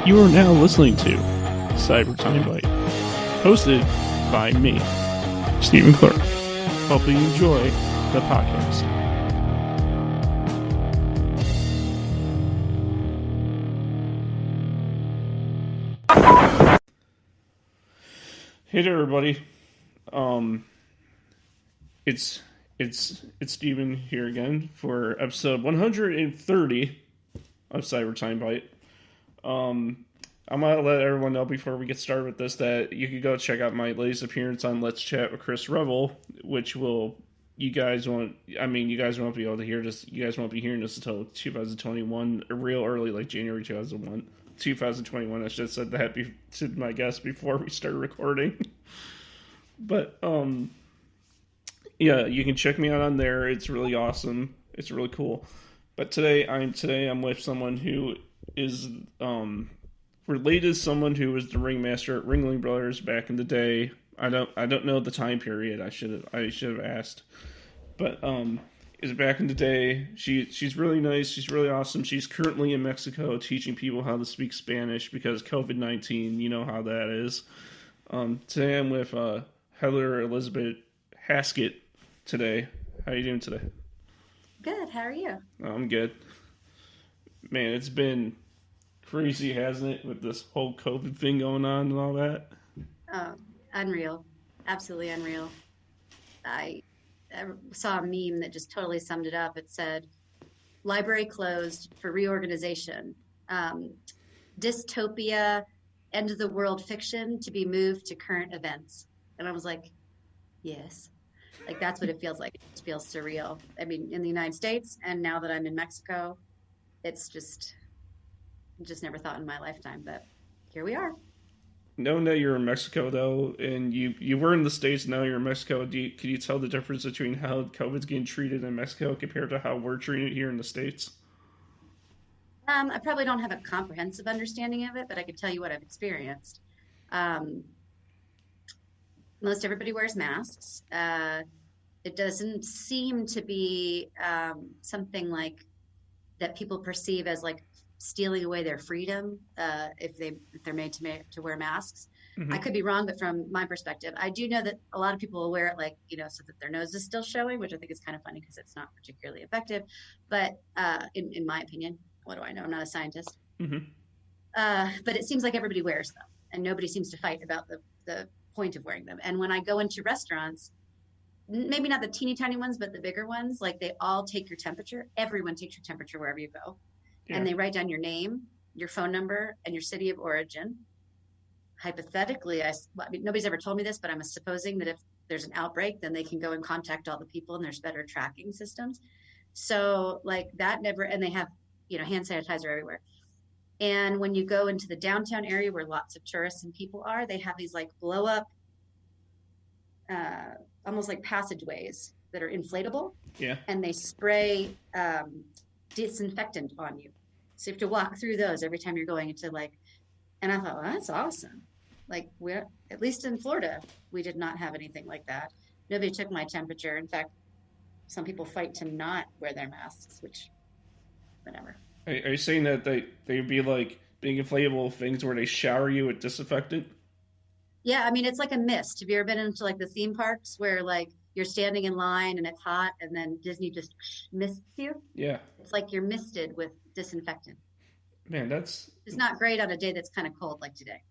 You are now listening to Cyber Timebite, hosted by me, Stephen Clark. Hope you enjoy the podcast. Hey there, everybody. It's Stephen here again for episode 130 of Cyber Timebite. I'm gonna let everyone know before we get started with this that you can go check out my latest appearance on Let's Chat with Chris Revel, which you guys won't be able to hear this. You guys won't be hearing this until 2021, real early, like January 2021. I should have said that to my guest before we started recording. But yeah, you can check me out on there. It's really awesome. It's really cool. But today I'm with someone who is related to someone who was the ringmaster at Ringling Brothers back in the day. I don't know the time period. I should have asked. But is back in the day. She's really nice. She's really awesome. She's currently in Mexico teaching people how to speak Spanish because COVID-19. You know how that is. Today I'm with Heather Elizabeth Haskett. Today, how are you doing today? Good. How are you? I'm good. Man, it's been crazy, hasn't it, with this whole COVID thing going on and all that? Oh, unreal. Absolutely unreal. I saw a meme that just totally summed it up. It said, library closed for reorganization. Dystopia, end of the world fiction to be moved to current events. And I was like, yes. Like, that's what it feels like. It just feels surreal. I mean, in the United States, and now that I'm in Mexico, it's just never thought in my lifetime, but here we are. Knowing that you're in Mexico, though, and you were in the States, now you're in Mexico, can you tell the difference between how COVID's getting treated in Mexico compared to how we're treating it here in the States? I probably don't have a comprehensive understanding of it, but I can tell you what I've experienced. Most everybody wears masks. It doesn't seem to be something like that people perceive as like stealing away their freedom if they're made to wear masks. Mm-hmm. I could be wrong, but from my perspective, I do know that a lot of people will wear it like, so that their nose is still showing, which I think is kind of funny because it's not particularly effective. But in my opinion, what do I know? I'm not a scientist. Mm-hmm. But it seems like everybody wears them, and nobody seems to fight about the point of wearing them. And when I go into restaurants, maybe not the teeny tiny ones, but the bigger ones, like they all take your temperature. Everyone takes your temperature wherever you go. Yeah. And they write down your name, your phone number, and your city of origin. Hypothetically, I mean, nobody's ever told me this, but I'm supposing that if there's an outbreak, then they can go and contact all the people, and there's better tracking systems. So like that never, and they have, hand sanitizer everywhere. And when you go into the downtown area where lots of tourists and people are, they have these like blow up, almost like passageways that are inflatable. Yeah. And they spray disinfectant on you. So you have to walk through those every time you're going into and I thought, well, that's awesome. Like at least in Florida, we did not have anything like that. Nobody took my temperature. In fact, some people fight to not wear their masks, which, whatever. Are you saying that they'd be like big inflatable things where they shower you with disinfectant? Yeah, I mean, it's like a mist. Have you ever been into like the theme parks where like you're standing in line and it's hot and then Disney just mists you? Yeah. It's like you're misted with disinfectant. Man, it's not great on a day that's kind of cold like today.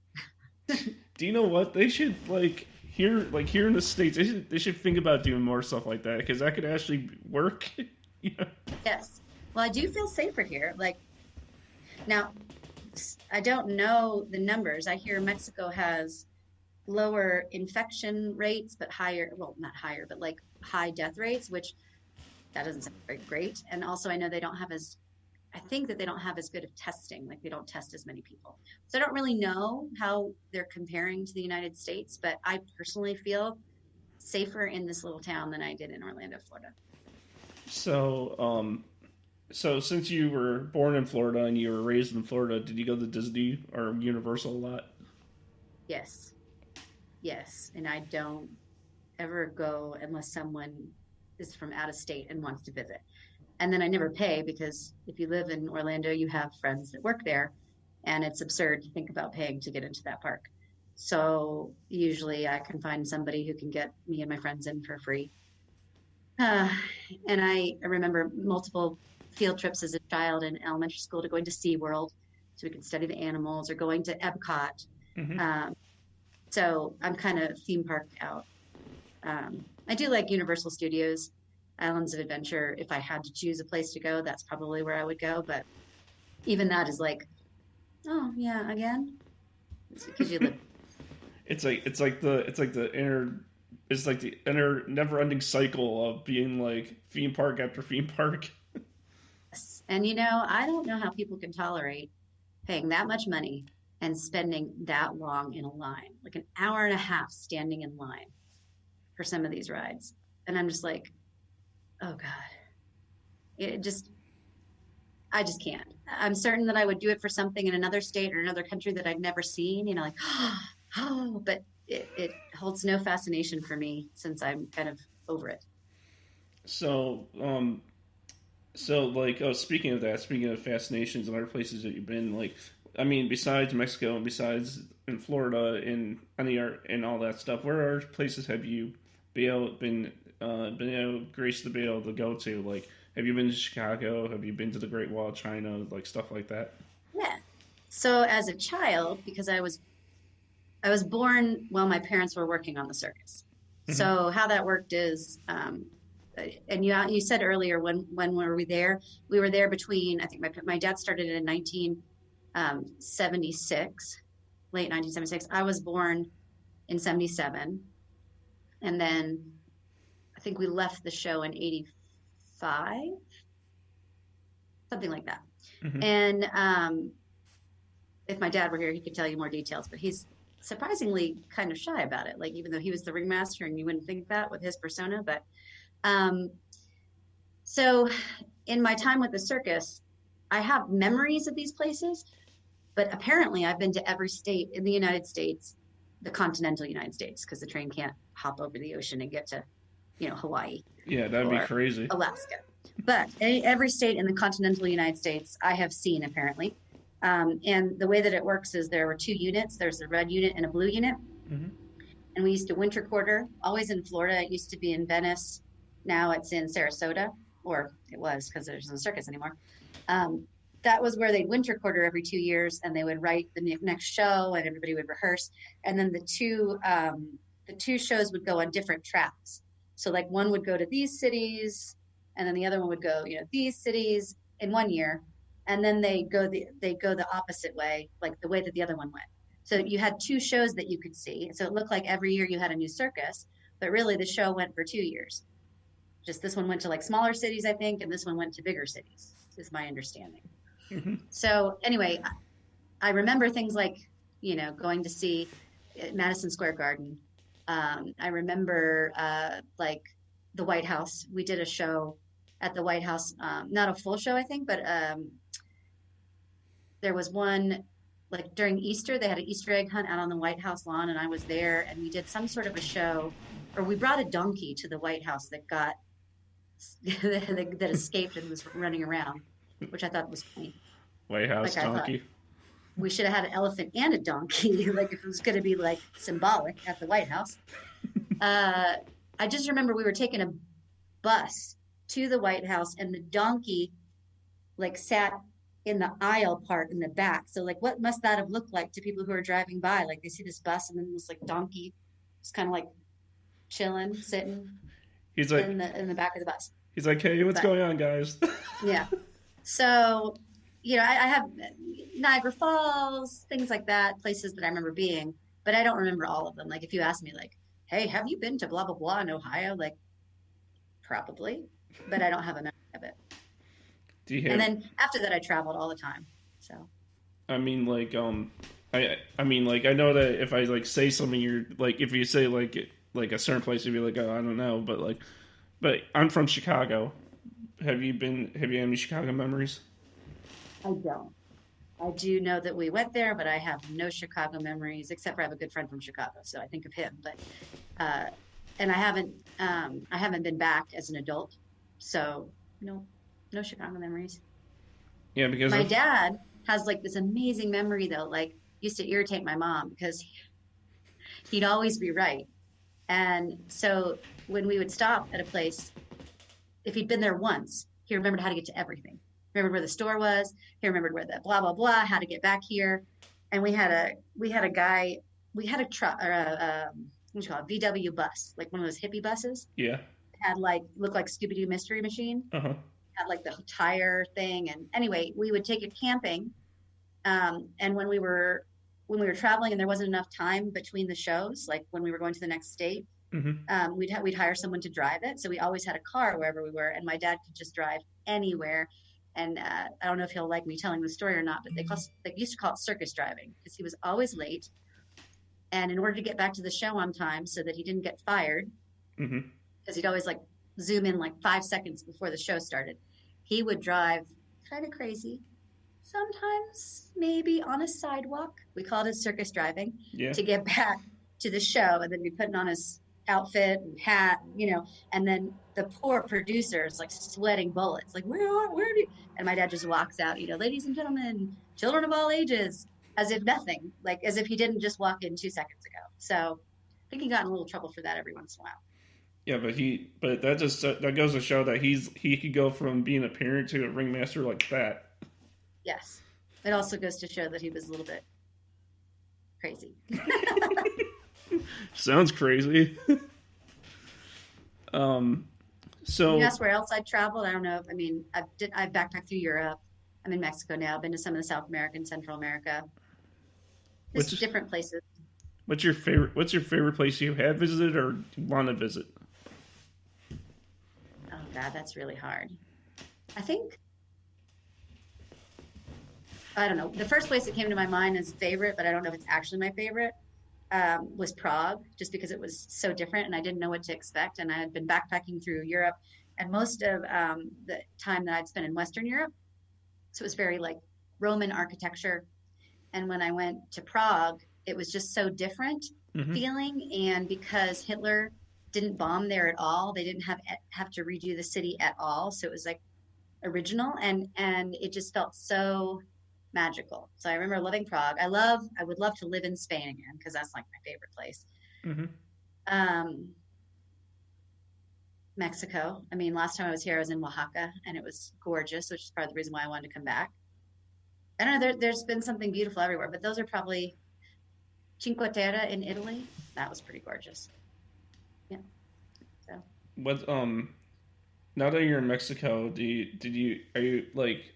Do you know what? They should here in the States, they should think about doing more stuff like that because that could actually work. Yeah. Yes. Well, I do feel safer here. Like, now, I don't know the numbers. I hear Mexico has lower infection rates, but higher, well, not higher, but like high death rates, which that doesn't sound very great. And also, I know I think that they don't have as good of testing. Like, they don't test as many people. So I don't really know how they're comparing to the United States, but I personally feel safer in this little town than I did in Orlando, Florida. So since you were born in Florida and you were raised in Florida, did you go to Disney or Universal a lot? Yes. And I don't ever go unless someone is from out of state and wants to visit. And then I never pay because if you live in Orlando, you have friends that work there. and it's absurd to think about paying to get into that park. So usually I can find somebody who can get me and my friends in for free. Uh, and I remember multiple field trips as a child in elementary school to going to SeaWorld so we could study the animals, or going to Epcot. Mm-hmm. So I'm kind of theme park out. I do like Universal Studios, Islands of Adventure. If I had to choose a place to go, that's probably where I would go. But even that is like, oh yeah, again, it's because you live. It's like the inner never-ending cycle of being like theme park after theme park. And I don't know how people can tolerate paying that much money and spending that long in a line, like an hour and a half standing in line for some of these rides. And I'm just like, oh God, I just can't. I'm certain that I would do it for something in another state or another country that I'd never seen, like, oh, but it holds no fascination for me since I'm kind of over it. So, like, speaking of that, speaking of fascinations and other places that you've been, like, I mean, besides Mexico and besides in Florida and and all that stuff, where are places have you been graced to be able to go to? Like, have you been to Chicago? Have you been to the Great Wall of China? Like stuff like that. Yeah. So as a child, because I was born while my parents were working on the circus. Mm-hmm. So how that worked is, and you said earlier, when were we there? We were there between, I think my dad started in 1976, late 1976. I was born in 77. And then I think we left the show in 85, something like that. Mm-hmm. And if my dad were here, he could tell you more details, but he's surprisingly kind of shy about it. Like, even though he was the ringmaster and you wouldn't think that with his persona, but so in my time with the circus, I have memories of these places, but apparently I've been to every state in the United States, the continental United States, because the train can't hop over the ocean and get to, Hawaii. Yeah, that'd be crazy. Alaska. But every state in the continental United States I have seen, apparently. And the way that it works is there were two units. There's a red unit and a blue unit. Mm-hmm. And we used to winter quarter, always in Florida. It used to be in Venice. Now it's in Sarasota, or it was, because there's no circus anymore. That was where they'd winter quarter every 2 years, and they would write the next show, and everybody would rehearse. And then the two shows would go on different tracks. So like one would go to these cities, and then the other one would go, these cities in 1 year. And then they go the opposite way, like the way that the other one went. So you had two shows that you could see. So it looked like every year you had a new circus, but really the show went for 2 years. Just this one went to like smaller cities, I think, and this one went to bigger cities, is my understanding. Mm-hmm. So anyway, I remember things like, going to see Madison Square Garden. I remember like the White House. We did a show at the White House, not a full show, I think, but there was one, like during Easter, they had an Easter egg hunt out on the White House lawn, and I was there, and we did some sort of a show, or we brought a donkey to the White House that got that escaped and was running around, which I thought was funny. White House donkey. We should have had an elephant and a donkey, like if it was going to be like symbolic at the White House. I just remember we were taking a bus to the White House, and the donkey like sat in the aisle part in the back. So like, what must that have looked like to people who are driving by? Like they see this bus, and then this like donkey just kind of like chilling, sitting. He's like in the back of the bus. He's like, hey, what's going on, guys? Yeah. So, I have Niagara Falls, things like that, places that I remember being, but I don't remember all of them. Like if you ask me like, hey, have you been to blah, blah, blah in Ohio? Like probably, but I don't have a memory of it. And then after that, I traveled all the time. So, I mean, like, I know that if I like say something, you're like, if you say like a certain place, you'd be like, oh, I don't know, but I'm from Chicago. Have you had any Chicago memories? I don't. I do know that we went there, but I have no Chicago memories, except for I have a good friend from Chicago, so I think of him. But and I haven't been back as an adult, so no Chicago memories. Yeah, because my dad has like this amazing memory though, like used to irritate my mom because he'd always be right. And so when we would stop at a place, if he'd been there once, he remembered how to get to everything. He remembered where the store was. He remembered where the blah blah blah, how to get back here. And we had a guy, we had a truck or what do you call it, VW bus, like one of those hippie buses. Yeah. Had like looked like Scooby Doo Mystery Machine. Uh-huh. Had like the tire thing, and anyway, we would take it camping. And when we were traveling and there wasn't enough time between the shows, like when we were going to the next state, Mm-hmm. we'd hire someone to drive it. So we always had a car wherever we were, and my dad could just drive anywhere. And I don't know if he'll like me telling the story or not, but they used to call it circus driving because he was always late. And in order to get back to the show on time, so that he didn't get fired, Mm-hmm. because he'd always like zoom in like 5 seconds before the show started, he would drive kind of crazy. Sometimes maybe on a sidewalk. We called it circus driving Yeah. to get back to the show, and then be putting on his outfit and hat, and then the poor producers like sweating bullets, like where do you? And my dad just walks out, ladies and gentlemen, children of all ages, as if nothing, like as if he didn't just walk in 2 seconds ago. So I think he got in a little trouble for that every once in a while. Yeah, but that goes to show that he could go from being a parent to a ringmaster like that. Yes. It also goes to show that he was a little bit crazy. Sounds crazy. So You asked where else I traveled. I don't know. I've backpacked through Europe. I'm in Mexico now. I've been to some of the South American, Central America, just different places. What's your favorite place you have visited or want to visit? Oh God, that's really hard. I think, I don't know. The first place that came to my mind as favorite, but I don't know if it's actually my favorite, was Prague, just because it was so different and I didn't know what to expect. And I had been backpacking through Europe, and most of the time that I'd spent in Western Europe. So it was very like Roman architecture. And when I went to Prague, it was just so different Mm-hmm. feeling. And because Hitler didn't bomb there at all, they didn't have to redo the city at all. So it was like original, and it just felt so magical. So I remember loving Prague. I would love to live in Spain again because that's like my favorite place. Mm-hmm. Mexico. Last time I was here, I was in Oaxaca, and it was gorgeous, which is part of the reason why I wanted to come back. I don't know. There's been something beautiful everywhere, but those are probably Cinque Terre in Italy. That was pretty gorgeous. Yeah. So. What now that you're in Mexico, are you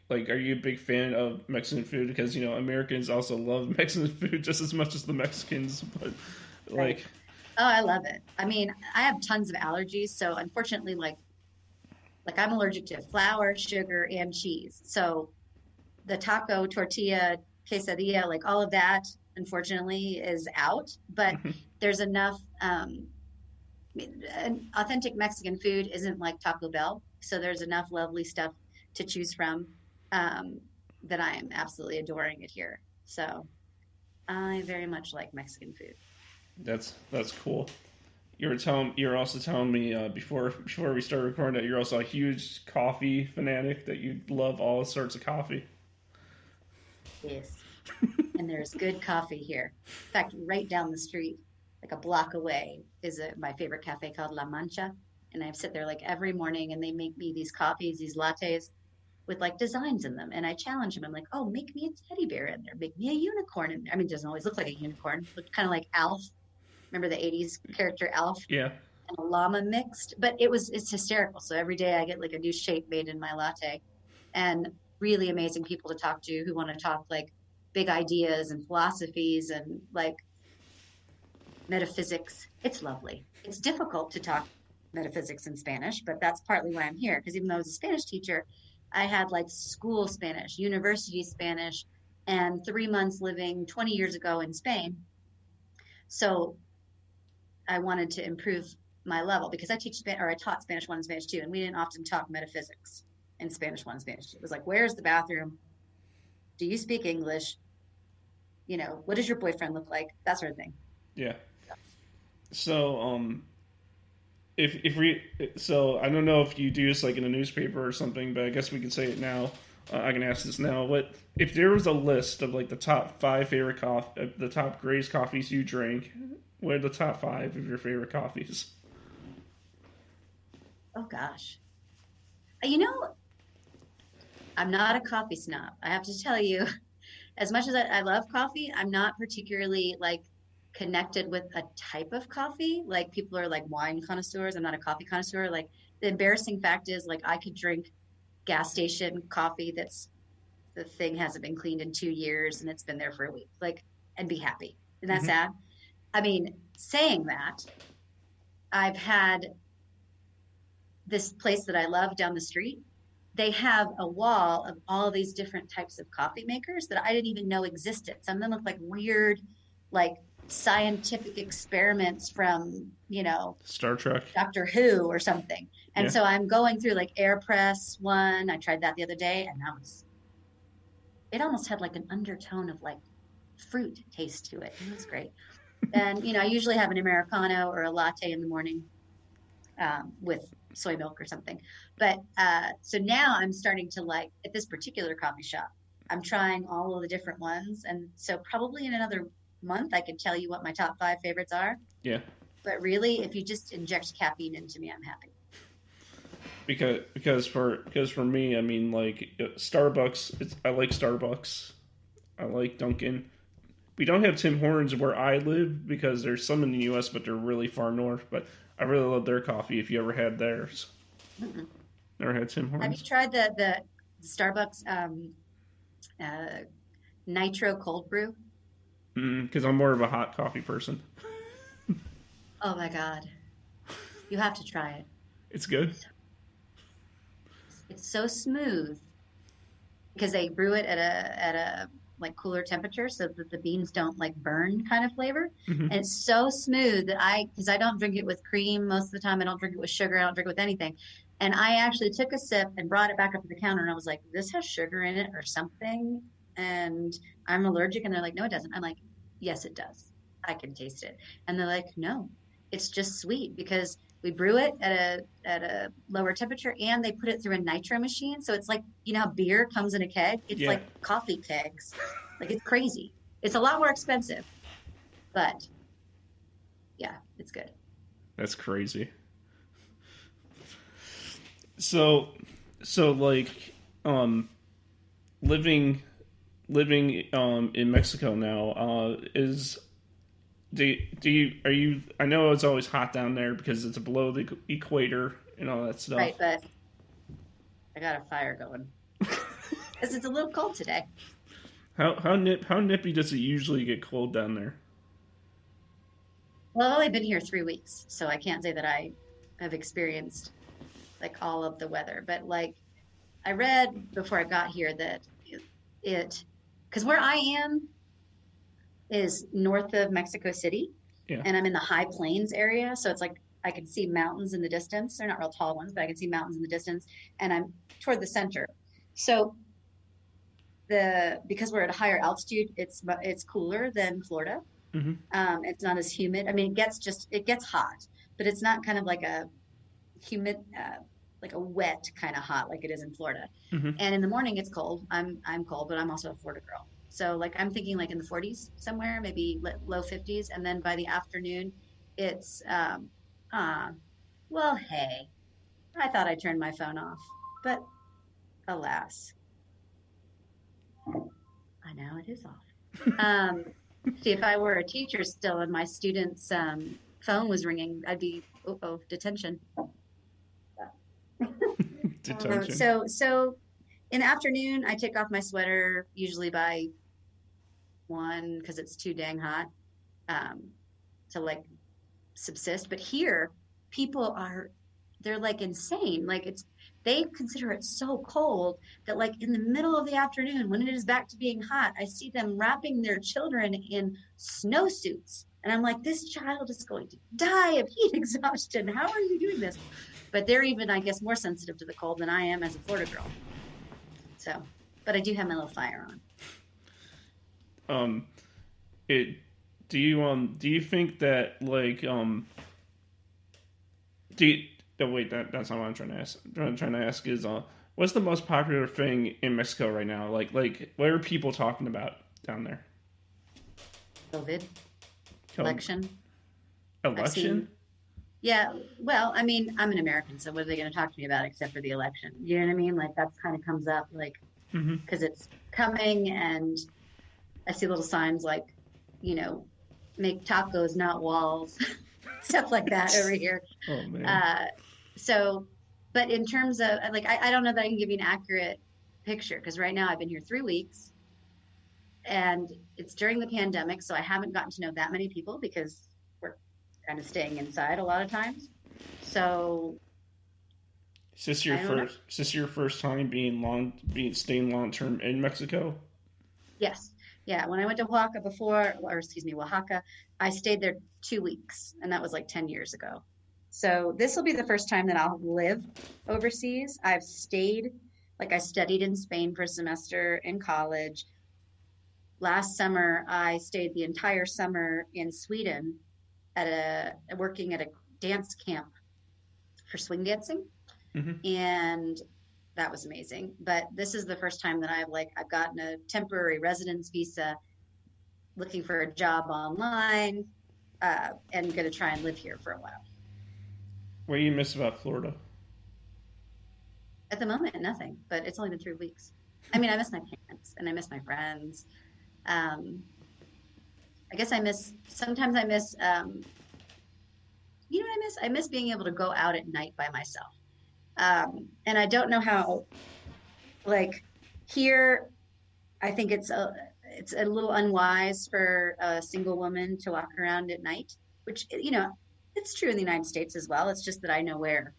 a big fan of Mexican food? Because Americans also love Mexican food just as much as the Mexicans, but like. Right. Oh, I love it. I have tons of allergies, so unfortunately, like I'm allergic to flour, sugar, and cheese. So the taco, tortilla, quesadilla, like all of that, unfortunately, is out. But there's enough. An authentic Mexican food isn't like Taco Bell, so there's enough lovely stuff to choose from, that I am absolutely adoring it here. So I very much like Mexican food. That's cool. You're also telling me before we started recording that you're also a huge coffee fanatic, that you love all sorts of coffee. Yes. And there's good coffee here. In fact, right down the street, like a block away, is my favorite cafe called La Mancha. And I sit there like every morning, and they make me these coffees, these lattes with like designs in them. And I challenge them. I'm like, oh, make me a teddy bear in there. Make me a unicorn in there. It doesn't always look like a unicorn. It looked kind of like Alf. Remember the 80s character Alf? Yeah. And a llama mixed. But it's hysterical. So every day I get like a new shape made in my latte. And really amazing people to talk to who want to talk like big ideas and philosophies and like metaphysics. It's lovely. It's difficult to talk metaphysics in Spanish, but that's partly why I'm here. Because even though I was a Spanish teacher, I had like school Spanish, university Spanish, and 3 months living 20 years ago in Spain. So I wanted to improve my level because I taught Spanish 1 and Spanish 2, and we didn't often talk metaphysics in Spanish 1 and Spanish 2. It was like, where's the bathroom? Do you speak English? What does your boyfriend look like? That sort of thing. Yeah. So, so I don't know if you do this like in a newspaper or something, but I guess we could say it now. I can ask this now. What if there was a list of like the top 5 favorite coffee, the top greatest coffees you drink? What are the top 5 of your favorite coffees? Oh gosh. You know, I'm not a coffee snob. I have to tell you, as much as I love coffee, I'm not particularly like connected with a type of coffee. Like people are like wine connoisseurs. I'm not a coffee connoisseur. Like the embarrassing fact is like I could drink gas station coffee that's the thing hasn't been cleaned in 2 years and it's been there for a week. Like and be happy. Isn't that Hmm. sad? I mean, saying that, I've had this place that I love down the street. They have a wall of all these different types of coffee makers that I didn't even know existed. Some of them look like weird, like scientific experiments from, Star Trek. Doctor Who or something. And Yeah. so I'm going through like AirPress one. I tried that the other day and it almost had like an undertone of like fruit taste to it. It was great. And, I usually have an Americano or a latte in the morning with soy milk or something. But so now I'm starting to like at this particular coffee shop, I'm trying all of the different ones. And so probably in another month, I can tell you what my top 5 favorites are. Yeah. But really, if you just inject caffeine into me, I'm happy. Because for me, I mean, like Starbucks. I like Starbucks. I like Dunkin'. We don't have Tim Hortons where I live because there's some in the U.S., but they're really far north. But I really love their coffee. If you ever had theirs, Mm-mm. never had Tim Have you Hortons. tried the Starbucks uh, nitro cold brew? Because I'm more of a hot coffee person. Oh my God, you have to try it. It's good. It's so smooth because they brew it at a like cooler temperature so that the beans don't like burn kind of flavor. Hmm. And it's so smooth that because I don't drink it with cream most of the time. I don't drink it with sugar. I don't drink it with anything. And I actually took a sip and brought it back up to the counter and I was like, this has sugar in it or something. And I'm allergic. And they're like, no, it doesn't. I'm like, yes, it does. I can taste it. And they're like, no, it's just sweet because we brew it at a lower temperature and they put it through a nitro machine. So it's like, how beer comes in a keg? It's Yeah, like coffee kegs. Like it's crazy. It's a lot more expensive, but yeah, it's good. that's crazy. So, so like, um, living living in Mexico now, do you are you? I know it's always hot down there because it's below the equator and all that stuff. Right. But I got a fire going because it's a little cold today. How nippy does it usually get cold down there? Well, I've only been here 3 weeks, so I can't say that I have experienced like all of the weather, but like I read before I got here that it, because where I am is north of Mexico City, Yeah. and I'm in the high plains area. So it's like I can see mountains in the distance. They're not real tall ones, but I can see mountains in the distance, and I'm toward the center. So because we're at a higher altitude, it's cooler than Florida. Hmm. It's not as humid. I mean, it gets hot, but it's not kind of like a humid, like a wet kind of hot like it is in Florida. Hmm. And in the morning it's cold. I'm cold, but I'm also a Florida girl. So like I'm thinking like in the 40s somewhere, maybe low 50s, and then by the afternoon it's uh well, hey, I thought I turned my phone off, but alas, I know it is off. See, if I were a teacher still and my student's phone was ringing, I'd be detention. Detention. So in the afternoon, I take off my sweater usually by 1 because it's too dang hot um, to like subsist. But here, people they're like insane. Like they consider it so cold that like in the middle of the afternoon, when it is back to being hot, I see them wrapping their children in snowsuits. And I'm like, this child is going to die of heat exhaustion. How are you doing this? But they're even, I guess, more sensitive to the cold than I am as a Florida girl. So, but I do have my little fire on. Um, it. Do you think that like do you, oh wait, that's not what I'm trying to ask. What I'm trying to ask is What's the most popular thing in Mexico right now? Like what are people talking about down there? COVID, Co- election. I've Election? seen, yeah, well, I mean, I'm an American, so what are they going to talk to me about except for the election? You know what I mean? Like that's kind of comes up like Hmm. because it's coming and I see little signs like, you know, make tacos, not walls, stuff like that over here. Oh man. Uh, so, but in terms of like, I don't know that I can give you an accurate picture because right now I've been here 3 weeks and it's during the pandemic. So I haven't gotten to know that many people because we're kind of staying inside a lot of times. So I don't know. Is this your first time being staying long term in Mexico? Yes. Yeah. When I went to Oaxaca before, or excuse me, Oaxaca, I stayed there 2 weeks and that was like 10 years ago. So this will be the first time that I'll live overseas. I've stayed, like I studied in Spain for a semester in college. Last summer, I stayed the entire summer in Sweden at working at a dance camp for swing dancing. Hmm. And that was amazing. But this is the first time that I've gotten a temporary residence visa, looking for a job online, and going to try and live here for a while. What do you miss about Florida? At the moment, nothing. But it's only been 3 weeks. I mean, I miss my parents and I miss my friends. Um, I guess I miss. Sometimes I miss. You know what I miss? I miss being able to go out at night by myself. And I don't know how. Like here, I think it's a little unwise for a single woman to walk around at night, which it's true in the United States as well. It's just that I know where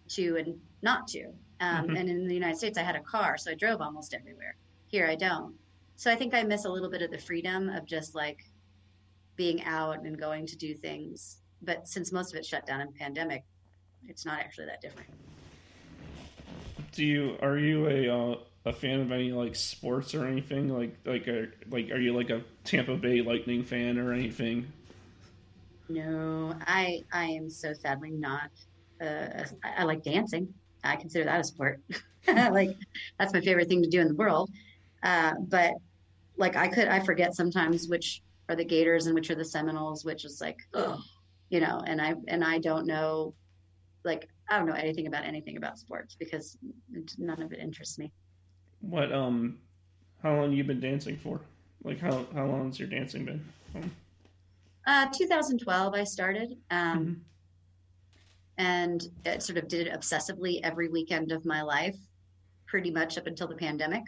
to and not to. Hmm. And in the United States, I had a car, so I drove almost everywhere. Here, I don't. So I think I miss a little bit of the freedom of just like being out and going to do things. But since most of it's shut down in pandemic, it's not actually that different. Do you Are you a fan of any like sports or anything like are you like a Tampa Bay Lightning fan or anything? No, I am so sadly not. I like dancing. I consider that a sport. Like that's my favorite thing to do in the world. But like I forget sometimes which are the Gators and which are the Seminoles, which is like, oh, and I don't know, like I don't know anything about sports because none of it interests me. What How long you been dancing for? Like how long has your dancing been? 2012, I started, Mhm. and it sort of did it obsessively every weekend of my life, pretty much up until the pandemic,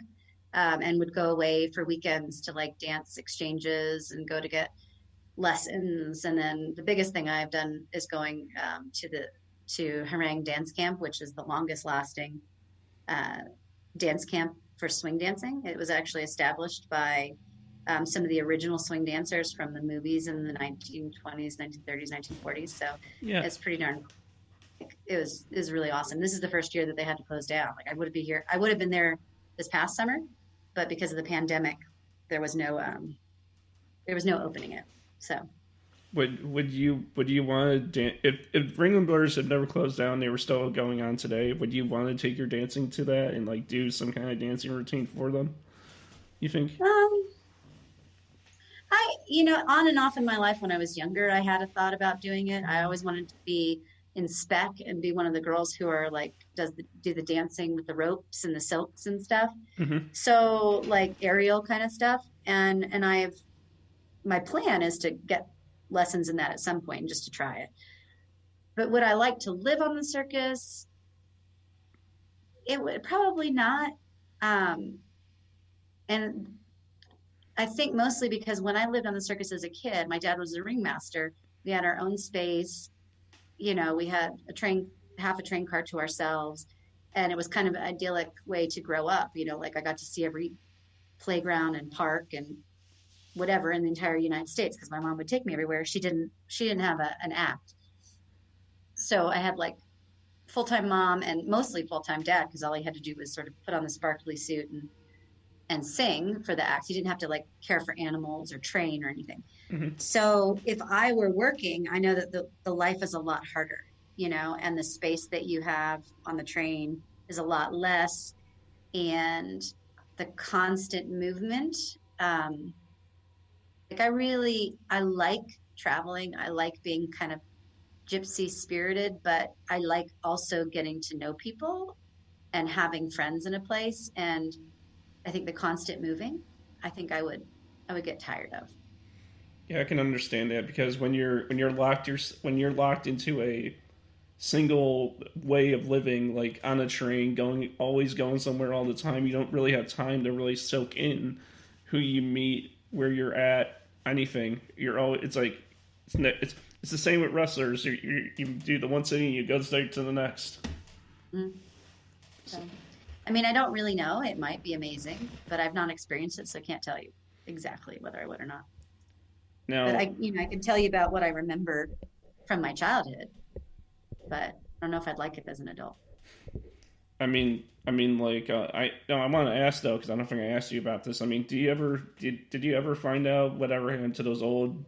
and would go away for weekends to like dance exchanges and go to get lessons. And then the biggest thing I've done is going to Harang Dance Camp, which is the longest lasting uh, dance camp for swing dancing. It was actually established by some of the original swing dancers from the movies in the 1920s, 1930s, 1940s. So Yeah. it's pretty darn. It was really awesome. This is the first year that they had to close down. Like I would be here. I would have been there this past summer, but because of the pandemic, there was no there was no opening it. So Would you want to dance if Ringling Brothers had never closed down? They were still going on today. Would you want to take your dancing to that and like do some kind of dancing routine for them? You think? um, on and off in my life when I was younger, I had a thought about doing it. I always wanted to be in spec and be one of the girls who are like do the dancing with the ropes and the silks and stuff. Hmm. So like aerial kind of stuff. And I've my plan is to get lessons in that at some point just to try it. But would I like to live on the circus? It would probably not. Um, and I think mostly because when I lived on the circus as a kid, my dad was a ringmaster. We had our own space. We had half a train car to ourselves. And it was kind of an idyllic way to grow up. Like I got to see every playground and park and whatever in the entire United States because my mom would take me everywhere. She didn't have an act. So I had like full-time mom and mostly full-time dad because all he had to do was sort of put on the sparkly suit and sing for the acts. He didn't have to like care for animals or train or anything. Hmm. So if I were working, I know that the life is a lot harder, and the space that you have on the train is a lot less, and the constant movement. Um, I like traveling. I like being kind of gypsy spirited, but I like also getting to know people and having friends in a place. And I think the constant moving, I think I would get tired of. Yeah, I can understand that because when you're locked into a single way of living, like on a train, going always going somewhere all the time, you don't really have time to really soak in who you meet, where you're at, anything. You're always it's like it's the same with wrestlers. You do the one city, you go straight to the next. Mm. So, I mean, I don't really know. It might be amazing, but I've not experienced it, so I can't tell you exactly whether I would or not. But Now, I can tell you about what I remembered from my childhood, but I don't know if I'd like it as an adult. like I no, I want to ask though because I don't think I asked you about this. I mean, did you ever find out whatever happened to those old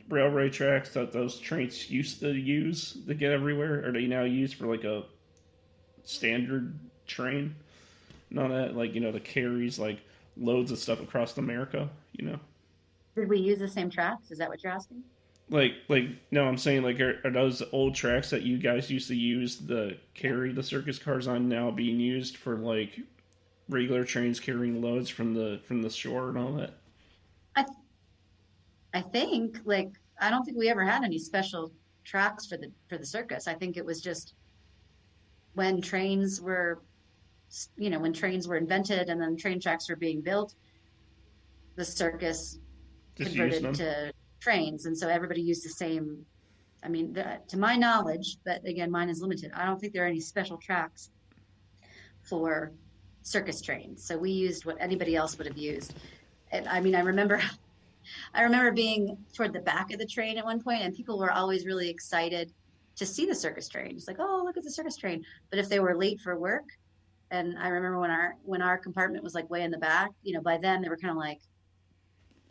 railway tracks that those trains used to use to get everywhere? Are they now used for like a standard train? None of that, like the carries like loads of stuff across America. Did we use the same tracks? Is that what you're asking? No, I'm saying like are those old tracks that you guys used to use to carry the circus cars on now being used for like regular trains carrying loads from the shore and all that? I I think like I don't think we ever had any special tracks for the circus. I think it was just when trains were when trains were invented and then train tracks were being built, the circus Just use converted them. to trains, and so everybody used the same. I mean, to my knowledge, but again, mine is limited. I don't think there are any special tracks for circus trains. So we used what anybody else would have used. And I mean, I remember being toward the back of the train at one point, and people were always really excited to see the circus train. It's like, oh, look at the circus train. But if they were late for work, and I remember when our compartment was like way in the back, by then they were kind of like,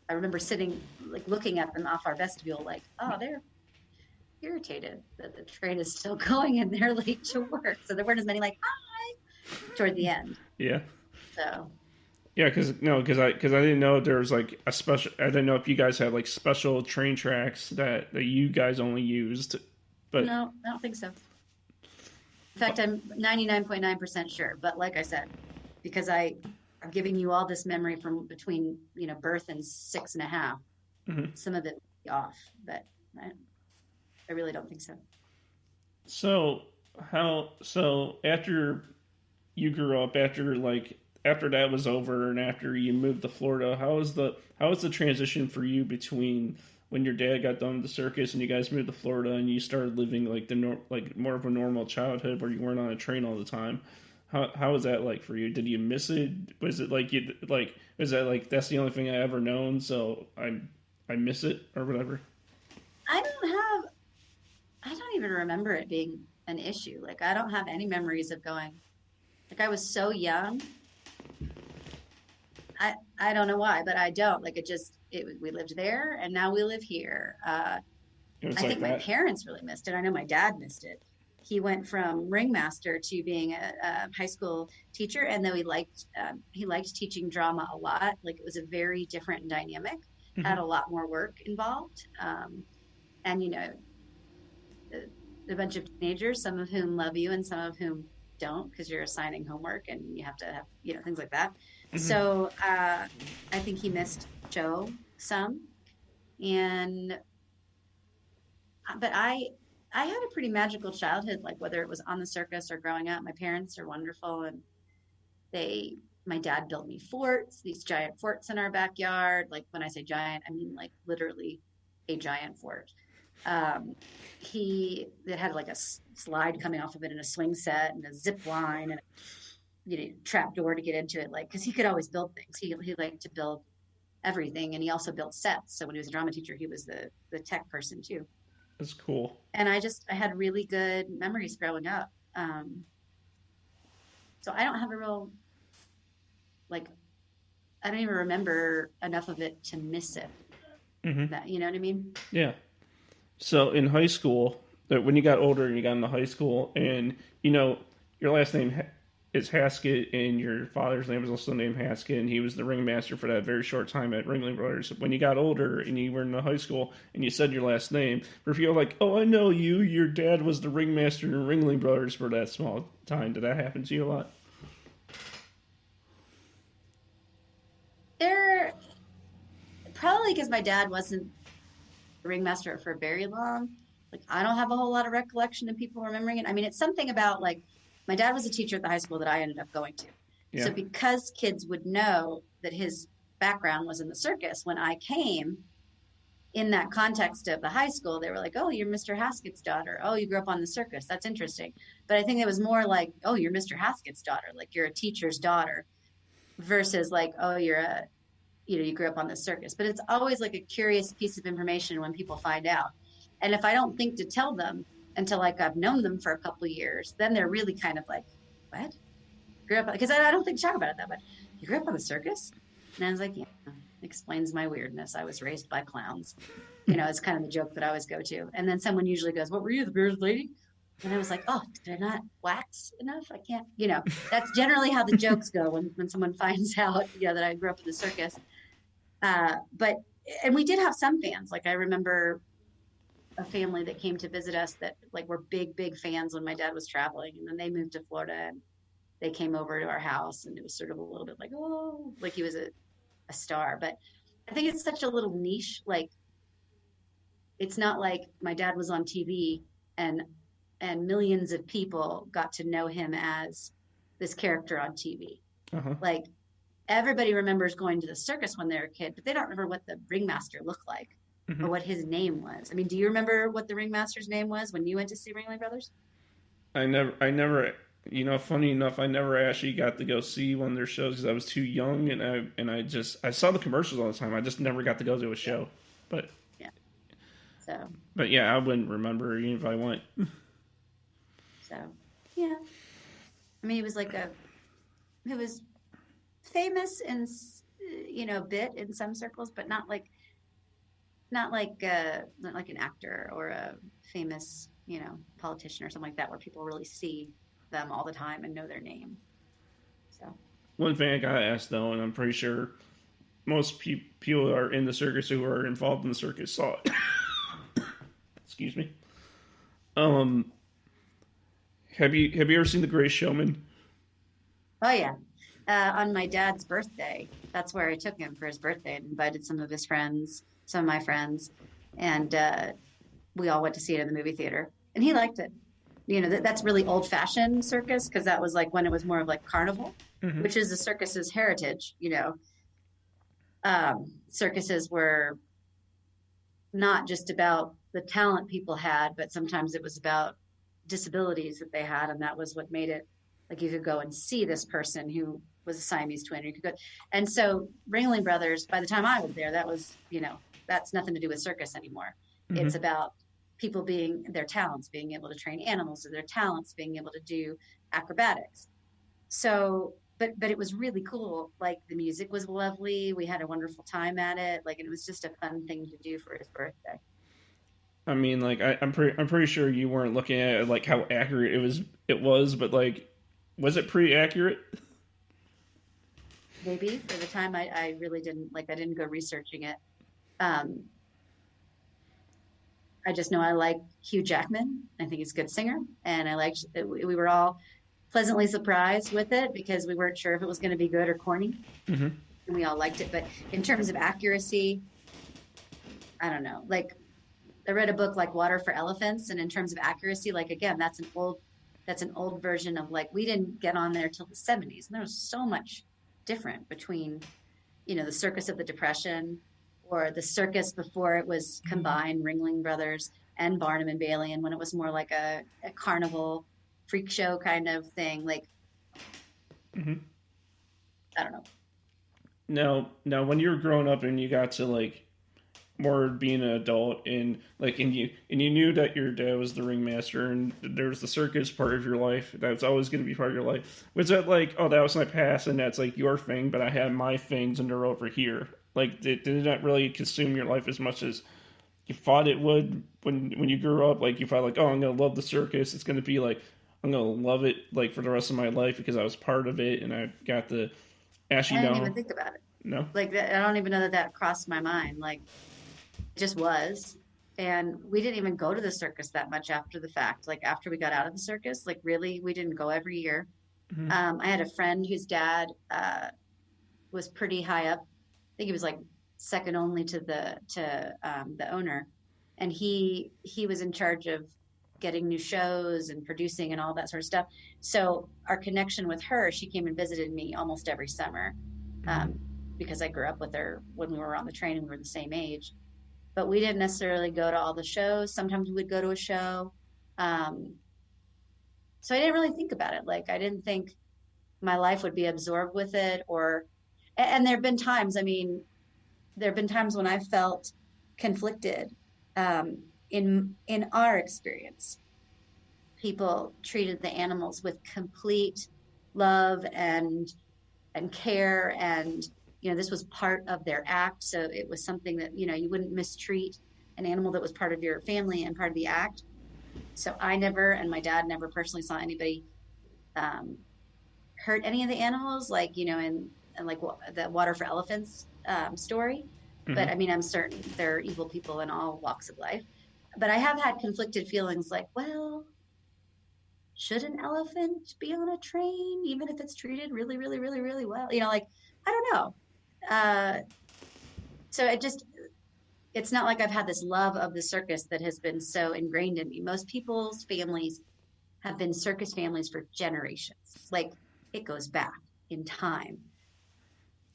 I remember sitting like looking at them off our vestibule, like, oh, they're irritated that the train is still going and they're late to work. So there weren't as many like hi toward the end. Yeah. So Yeah, because I didn't know there was like a special. I didn't know if you guys had like special train tracks that you guys only used. But no, I don't think so. In fact, I'm 99.9% sure. But like I said, because I'm giving you all this memory from between birth and six and a half, mhm. some of it will be off, but I really don't think so. So so after you grew up, after that was over, and after you moved to Florida, how was the transition for you between when your dad got done with the circus and you guys moved to Florida and you started living like like more of a normal childhood where you weren't on a train all the time? How was that like for you? Did you miss it? Was it like you like was that like that's the only thing I ever known, so I miss it or whatever? I don't have, I don't even remember it being an issue. Like, I don't have any memories of going, like, I was so young. I don't know why, but I don't. Like, we lived there and now we live here. It was I like think my that. parents really missed it. I know my dad missed it. He went from ringmaster to being a high school teacher, and though he liked teaching drama a lot. Like it was a very different dynamic, had Hmm. a lot more work involved, and a bunch of teenagers, some of whom love you and some of whom don't, because you're assigning homework and you have to have things like that. Hmm. So I think he missed Joe some, and but I had a pretty magical childhood, like whether it was on the circus or growing up. My parents are wonderful, and my dad built me forts, these giant forts in our backyard. Like when I say giant, I mean like literally a giant fort. Um, it had like a slide coming off of it and a swing set and a zip line and trap door to get into it. Like because he could always build things. He liked to build everything, and he also built sets. So when he was a drama teacher, he was the tech person too. That's cool. And I had really good memories growing up. So I don't have a real like I don't even remember enough of it to miss it. Hmm. That you know what I mean? Yeah. So in high school, when you got older and you got into high school, and your last name is Haskett, and your father's name was also named Haskett, and he was the ringmaster for that very short time at Ringling Brothers. When you got older and you were in the high school and you said your last name, were people like, "Oh, I know you. Your dad was the ringmaster in Ringling Brothers for that small time." Did that happen to you a lot? There, probably because my dad wasn't the ringmaster for very long. Like, I don't have a whole lot of recollection of people remembering it. I mean, it's something about like my dad was a teacher at the high school that I ended up going to. Yeah. So because kids would know that his background was in the circus, when I came in that context of the high school, they were like, "Oh, you're Mr. Haskett's daughter. Oh, you grew up on the circus. That's interesting." But I think it was more like, "Oh, you're Mr. Haskett's daughter. Like you're a teacher's daughter," versus like, "Oh, you're a, you grew up on the circus." But it's always like a curious piece of information when people find out. And if I don't think to tell them until like I've known them for a couple of years, then they're really kind of like, "What? Grew up?" Because I don't think to talk about it that much. "You grew up on the circus?" And I was like, "Yeah." Explains my weirdness. I was raised by clowns. It's kind of the joke that I always go to. And then someone usually goes, "What were you, the bearded lady?" And I was like, "Oh, did I not wax enough? I can't," that's generally how the jokes go when someone finds out, that I grew up in the circus. And we did have some fans. Like I remember a family that came to visit us that like were big fans when my dad was traveling. And then they moved to Florida and they came over to our house, and it was sort of a little bit like, oh, like he was a star. But I think it's such a little niche. Like it's not like my dad was on TV and millions of people got to know him as this character on TV. Uh-huh. Like everybody remembers going to the circus when they were a kid, but they don't remember what the ringmaster looked like or what his name was. I mean, do you remember what the ringmaster's name was when you went to see Ringling Brothers? I never. Funny enough, I never actually got to go see one of their shows because I was too young, and I saw the commercials all the time. I just never got to go to a show, but yeah. So, but yeah, I wouldn't remember even if I went. So, yeah. I mean, he was famous in bit in some circles, but not like an actor or a famous politician or something like that, where people really see them all the time and know their name. So one thing I gotta ask though, and I'm pretty sure most people who are in the circus who are involved in the circus saw it. Excuse me. Have you ever seen The Greatest Showman? Oh yeah. On my dad's birthday, that's where I took him for his birthday and invited some of my friends, and we all went to see it in the movie theater, and he liked it. That's really old-fashioned circus, because that was like when it was more of like carnival, which is the circus's heritage. Circuses were not just about the talent people had, but sometimes it was about disabilities that they had, and that was what made it like you could go and see this person who was a Siamese twin. Or you could go, and so Ringling Brothers. By the time I was there, that was that's nothing to do with circus anymore. It's about people their talents, being able to train animals, or their talents being able to do acrobatics. So, but it was really cool. Like the music was lovely. We had a wonderful time at it. Like, and it was just a fun thing to do for his birthday. I mean, like I'm pretty sure you weren't looking at it, like how accurate it was, but like, was it pretty accurate? Maybe for the time, I really didn't I didn't go researching it. I just know I like Hugh Jackman. I think he's a good singer, and we were all pleasantly surprised with it because we weren't sure if it was going to be good or corny, and we all liked it. But in terms of accuracy, I don't know. Like I read a book like Water for Elephants, and in terms of accuracy, like again, that's an old version of like we didn't get on there till the 70s, and there was so much different between the Circus of the Depression, or the circus before it was combined, Ringling Brothers and Barnum and Bailey, and when it was more like a carnival freak show kind of thing. Like, I don't know. Now, when you were growing up and you got to like more being an adult, and you knew that your dad was the ringmaster, and there was the circus part of your life that's always going to be part of your life. Was that like, oh, that was my past, and that's like your thing, but I have my things, and they're over here? Like, did not really consume your life as much as you thought it would when you grew up? Like, you thought like, oh, I'm going to love the circus. It's going to be like I'm gonna love it like for the rest of my life because I was part of it and I got the I actually didn't even no, think about it. no. Like that, I don't even know that that crossed my mind. Like it just was. And we didn't even go to the circus that much after the fact. Like after we got out of the circus, like really, we didn't go every year. Mm-hmm. I had a friend whose dad was pretty high up. I think he was like second only to the owner, and he was in charge of getting new shows and producing and all that sort of stuff. So our connection with her, she came and visited me almost every summer, Mm-hmm. because I grew up with her when we were on the train and we were the same age. But we didn't necessarily go to all the shows. Sometimes we would go to a show. Um, so I didn't really think about it. Like I didn't think my life would be absorbed with it, or and there have been times, I mean, there have been times when I felt conflicted, um, in our experience. People treated the animals with complete love and care, and this was part of their act, so it was something that you wouldn't mistreat an animal that was part of your family and part of the act. So I never, and my dad never personally saw anybody um, hurt any of the animals, like in like the Water for Elephants story. Mm-hmm. But I mean, I'm certain there are evil people in all walks of life. But I have had conflicted feelings, like, well, should an elephant be on a train, even if it's treated really, really, really, really well? Like I don't know. Uh, so it's not like I've had this love of the circus that has been so ingrained in me. Most people's families have been circus families for generations. Like it goes back in time.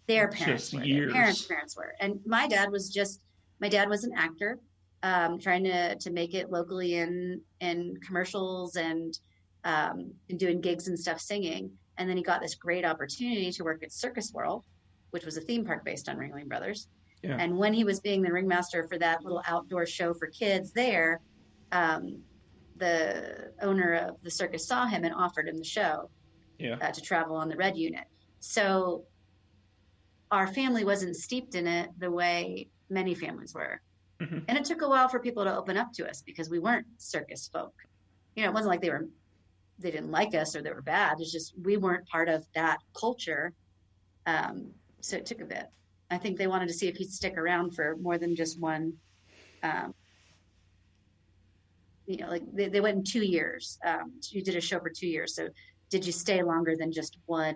Their Just parents were, their parents' years. parents were. And my dad was an actor, trying to make it locally in commercials and doing gigs and stuff singing. And then he got this great opportunity to work at Circus World, which was a theme park based on Ringling Brothers. Yeah. And when he was being the ringmaster for that little outdoor show for kids there, um, the owner of the circus saw him and offered him the show, Yeah. to travel on the red unit. So our family wasn't steeped in it the way many families were. Mm-hmm. And it took a while for people to open up to us because we weren't circus folk. It wasn't like they didn't like us or they were bad. It's just we weren't part of that culture. So it took a bit. I think they wanted to see if he'd stick around for more than just one. Um, like they went in 2 years. You did a show for 2 years. So did you stay longer than just one,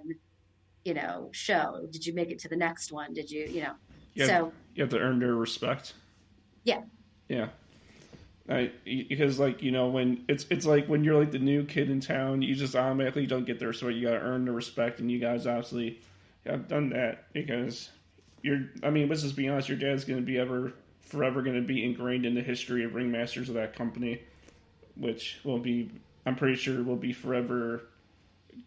show? Did you make it to the next one? Did You have, so you have to earn their respect. yeah. Yeah. Because when it's like when you're like the new kid in town, you just automatically don't get there. So you got to earn the respect, and you guys obviously have done that because I mean, let's just be honest. Your dad's going to be forever going to be ingrained in the history of ringmasters of that company, which I'm pretty sure will be forever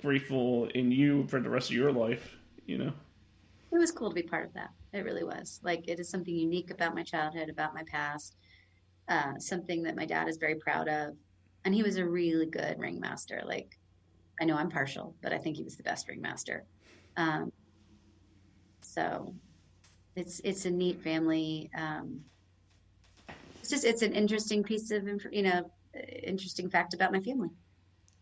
grateful in you for the rest of your life. It was cool to be part of that. It really was. Like it is something unique about my childhood, about my past, something that my dad is very proud of. And he was a really good ringmaster. Like I know I'm partial, but I think he was the best ringmaster. So it's a neat family. It's an interesting piece of interesting fact about my family.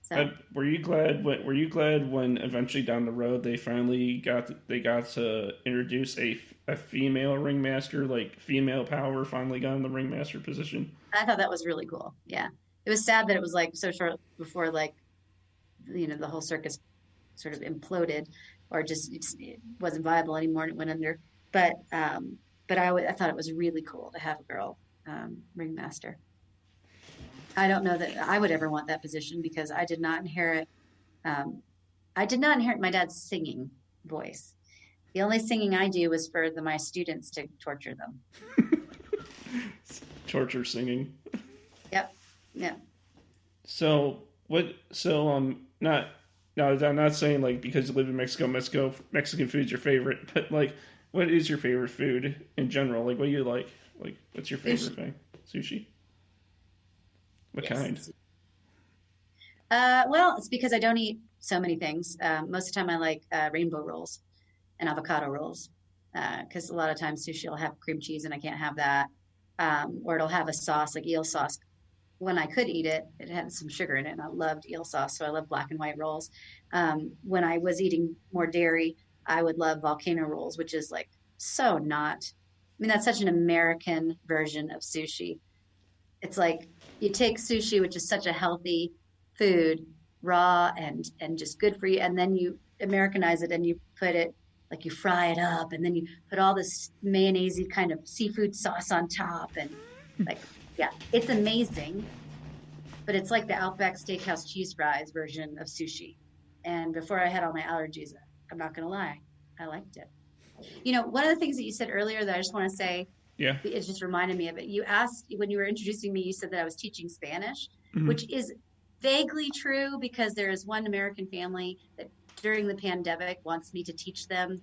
So Were you glad when eventually down the road they finally got to introduce a female ringmaster, like female power finally got in the ringmaster position? I thought that was really cool. Yeah, it was sad that it was like so short before like the whole circus sort of imploded or just it wasn't viable anymore and it went under. But I thought it was really cool to have a girl ringmaster. I don't know that I would ever want that position because I did not inherit. I did not inherit my dad's singing voice. The only singing I do was for my students to torture them. Torture singing. Yep. Yeah. So what? So not. No, I'm not saying like because you live in Mexico, Mexican food's your favorite. But like, what is your favorite food in general? Like, what do you like? Like, what's your favorite thing? Sushi. What Yes. kind? Well, it's because I don't eat so many things. Most of the time, I like rainbow rolls and avocado rolls because a lot of times sushi will have cream cheese and I can't have that, or it'll have a sauce like eel sauce when I could eat it, it had some sugar in it, and I loved eel sauce, so I love black and white rolls. When I was eating more dairy, I would love volcano rolls, which is like so not. I mean, that's such an American version of sushi. It's like you take sushi, which is such a healthy food, raw and just good for you, and then you Americanize it and you put it like you fry it up, and then you put all this mayonnaise kind of seafood sauce on top, and like yeah, it's amazing. But it's like the Outback Steakhouse cheese fries version of sushi. And before I had all my allergies, I'm not gonna lie, I liked it. You know, one of the things that you said earlier that I just want to say, Yeah. it just reminded me of it. You asked when you were introducing me, you said that I was teaching Spanish, Hmm. which is vaguely true because there is one American family that during the pandemic wants me to teach them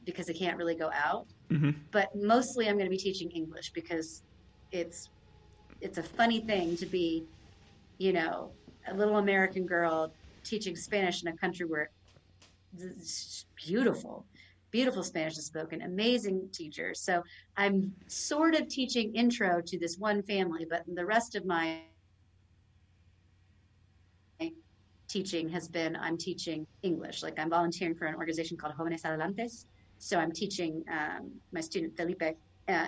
because they can't really go out. Hmm. But mostly I'm going to be teaching English because it's it's a funny thing to be, you know, a little American girl teaching Spanish in a country where it's beautiful, beautiful Spanish is spoken, amazing teachers. So I'm sort of teaching intro to this one family, but the rest of my teaching has been I'm teaching English. Like I'm volunteering for an organization called Jóvenes Adelantes. So I'm teaching my student Felipe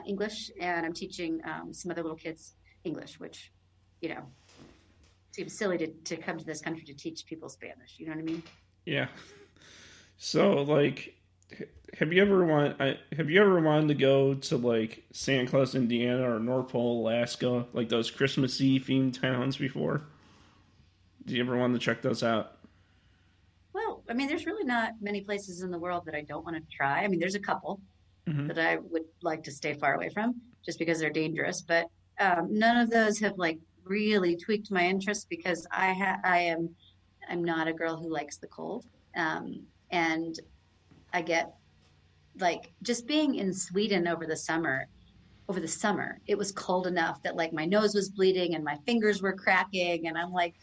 English, and I'm teaching some other little kids English, which, you know, seems silly to come to this country to teach people Spanish. You know what I mean? Yeah. So like, have you ever wanted to go to like Santa Claus, Indiana, or North Pole, Alaska, like those Christmassy themed towns before? Do you ever want to check those out? Well, I mean, there's really not many places in the world that I don't want to try. I mean, there's a couple Hmm. that I would like to stay far away from just because they're dangerous, but none of those have like really tweaked my interest because I'm not a girl who likes the cold. And I get like just being in Sweden over the summer, it was cold enough that like my nose was bleeding and my fingers were cracking and I'm like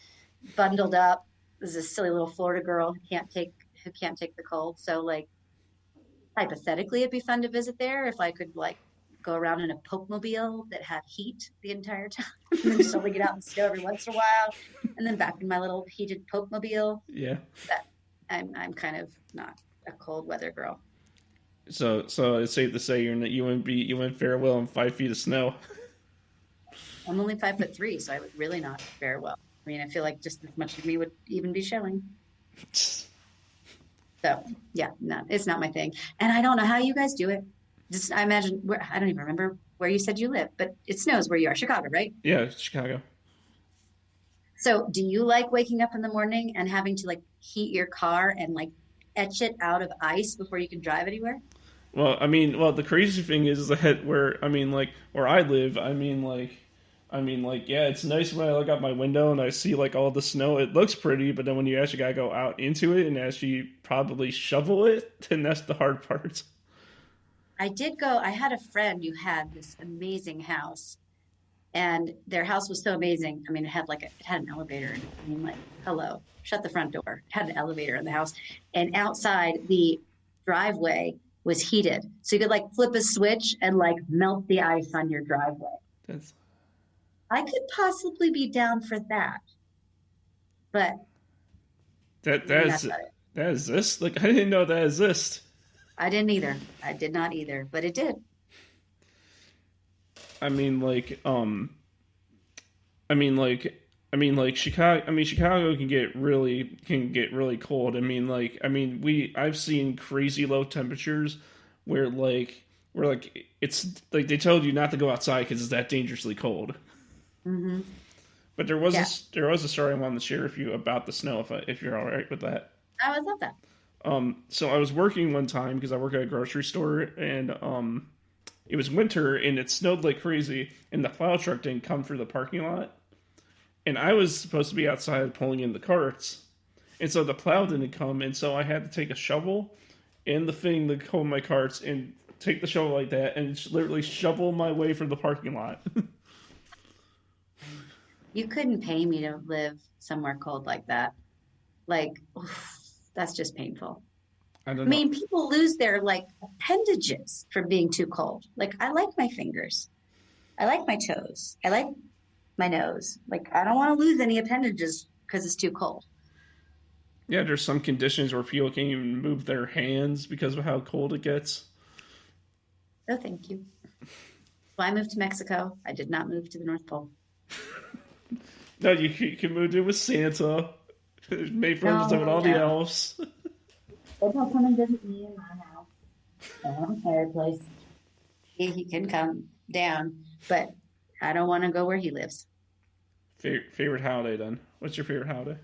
bundled up as a silly little Florida girl who can't take the cold. So like hypothetically it'd be fun to visit there if I could like go around in a Poke mobile that had heat the entire time and then just only get out in snow every once in a while and then back in my little heated Poke mobile. Yeah. But I'm kind of not a cold weather girl. So it's safe to say you wouldn't fare well in 5 feet of snow. I'm only 5'3", so I would really not fare well. I mean, I feel like just as much of me would even be showing. So yeah, no, it's not my thing. And I don't know how you guys do it. Just I imagine I don't even remember where you said you live, but it snows where you are, Chicago, right? Yeah, Chicago. So do you like waking up in the morning and having to like heat your car and like etch it out of ice before you can drive anywhere? Well, I mean, the crazy thing is that where I live, yeah, it's nice when I look out my window and I see like all the snow. It looks pretty, but then when you actually gotta go out into it and actually probably shovel it, then that's the hard part. I had a friend who had this amazing house and their house was so amazing. I mean, it had an elevator in it. I mean, like, hello, shut the front door. It had an elevator in the house, and outside the driveway was heated, so you could like flip a switch and like melt the ice on your driveway. That's I could possibly be down for that, but that I mean, that that's is about it. that exists. Like I didn't know that exists. I didn't either. I did not either, but it did. I mean, I mean, Chicago. I mean, Chicago can get really cold. I've seen crazy low temperatures where it's like they told you not to go outside because it's that dangerously cold. Hmm. But Yeah, there was a story I wanted to share with you about the snow if you're all right with that. I would love that. So I was working one time because I work at a grocery store and it was winter and it snowed like crazy and the plow truck didn't come through the parking lot and I was supposed to be outside pulling in the carts, and so the plow didn't come, and so I had to take a shovel and the thing to pull my carts and take the shovel like that and literally shovel my way through the parking lot. You couldn't pay me to live somewhere cold like that. Like, oof, that's just painful. I don't I know. mean, people lose their like appendages from being too cold. Like, I like my fingers. I like my toes. I like my nose. Like, I don't want to lose any appendages because it's too cold. Yeah, there's some conditions where people can't even move their hands because of how cold it gets. No, thank you. Well, I moved to Mexico. I did not move to the North Pole. No, you can move it with Santa. Make friends with No, all the no. elves. They don't come and visit me in my house. I have a fireplace. He can come down, but I don't want to go where he lives. Favorite holiday then? What's your favorite holiday?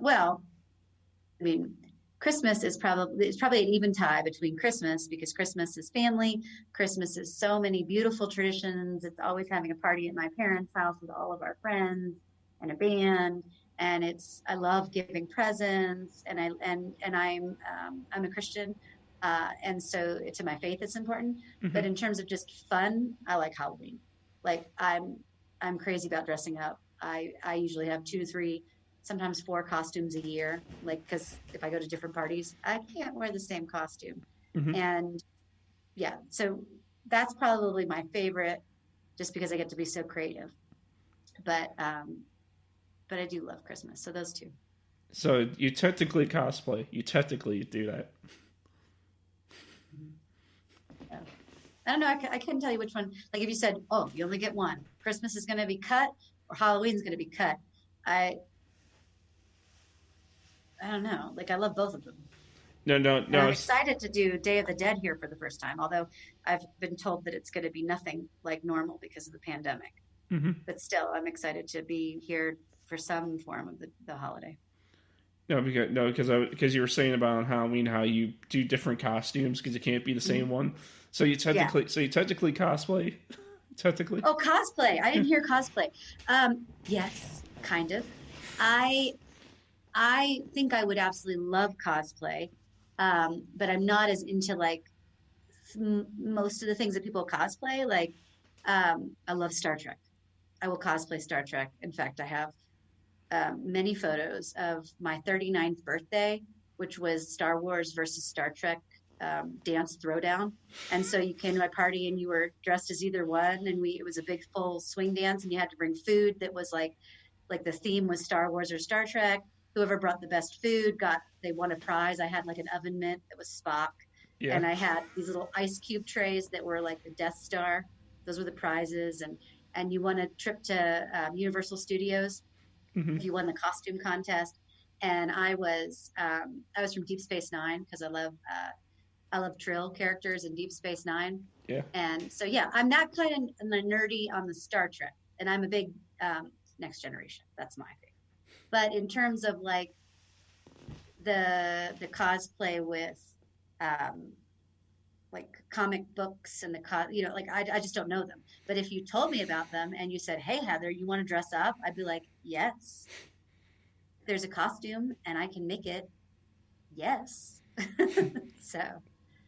Well, I mean, Christmas is probably it's probably an even tie between Christmas because Christmas is family. Christmas is so many beautiful traditions. It's always having a party at my parents' house with all of our friends and a band. And it's I love giving presents, and I'm a Christian, and so to my faith it's important. Hmm. But in terms of just fun, I like Halloween. Like I'm crazy about dressing up. I usually have 2 to 3, sometimes 4 costumes a year. Like because if I go to different parties, I can't wear the same costume. Hmm. And yeah, so that's probably my favorite, just because I get to be so creative. But I do love Christmas. So those two. So you technically cosplay. You technically do that. Yeah. I don't know. I couldn't tell you which one. Like if you said, "Oh, you only get one. Christmas is going to be cut, or Halloween's going to be cut." I I don't know. Like I love both of them, No, no, and no. I'm excited to do Day of the Dead here for the first time. Although I've been told that it's going to be nothing like normal because of the pandemic. Mm-hmm. But still, I'm excited to be here for some form of the holiday. Because you were saying about on Halloween how you do different costumes because it can't be the same Mhm. one. Yeah. So you technically cosplay. Technically. Oh, cosplay. I didn't hear cosplay. Yes, kind of. I I think I would absolutely love cosplay, but I'm not as into like most of the things that people cosplay. Like, I love Star Trek. I will cosplay Star Trek. In fact, I have many photos of my 39th birthday, which was Star Wars versus Star Trek dance throwdown. And so you came to my party and you were dressed as either one, and we it was a big full swing dance, and you had to bring food that was like the theme was Star Wars or Star Trek. Whoever brought the best food got they won a prize. I had like an oven mitt that was Spock, Yeah. and I had these little ice cube trays that were like the Death Star. Those were the prizes, and you won a trip to Universal Studios Hmm. if you won the costume contest. And I was from Deep Space Nine because I love Trill characters in Deep Space Nine. Yeah. And so yeah, I'm that kind of nerdy on the Star Trek, and I'm a big Next Generation. That's my thing. But in terms of like the cosplay with um, like comic books and like I just don't know them. But if you told me about them and you said, "Hey Heather, you want to dress up?" I'd be like, "Yes." There's a costume and I can make it. Yes. So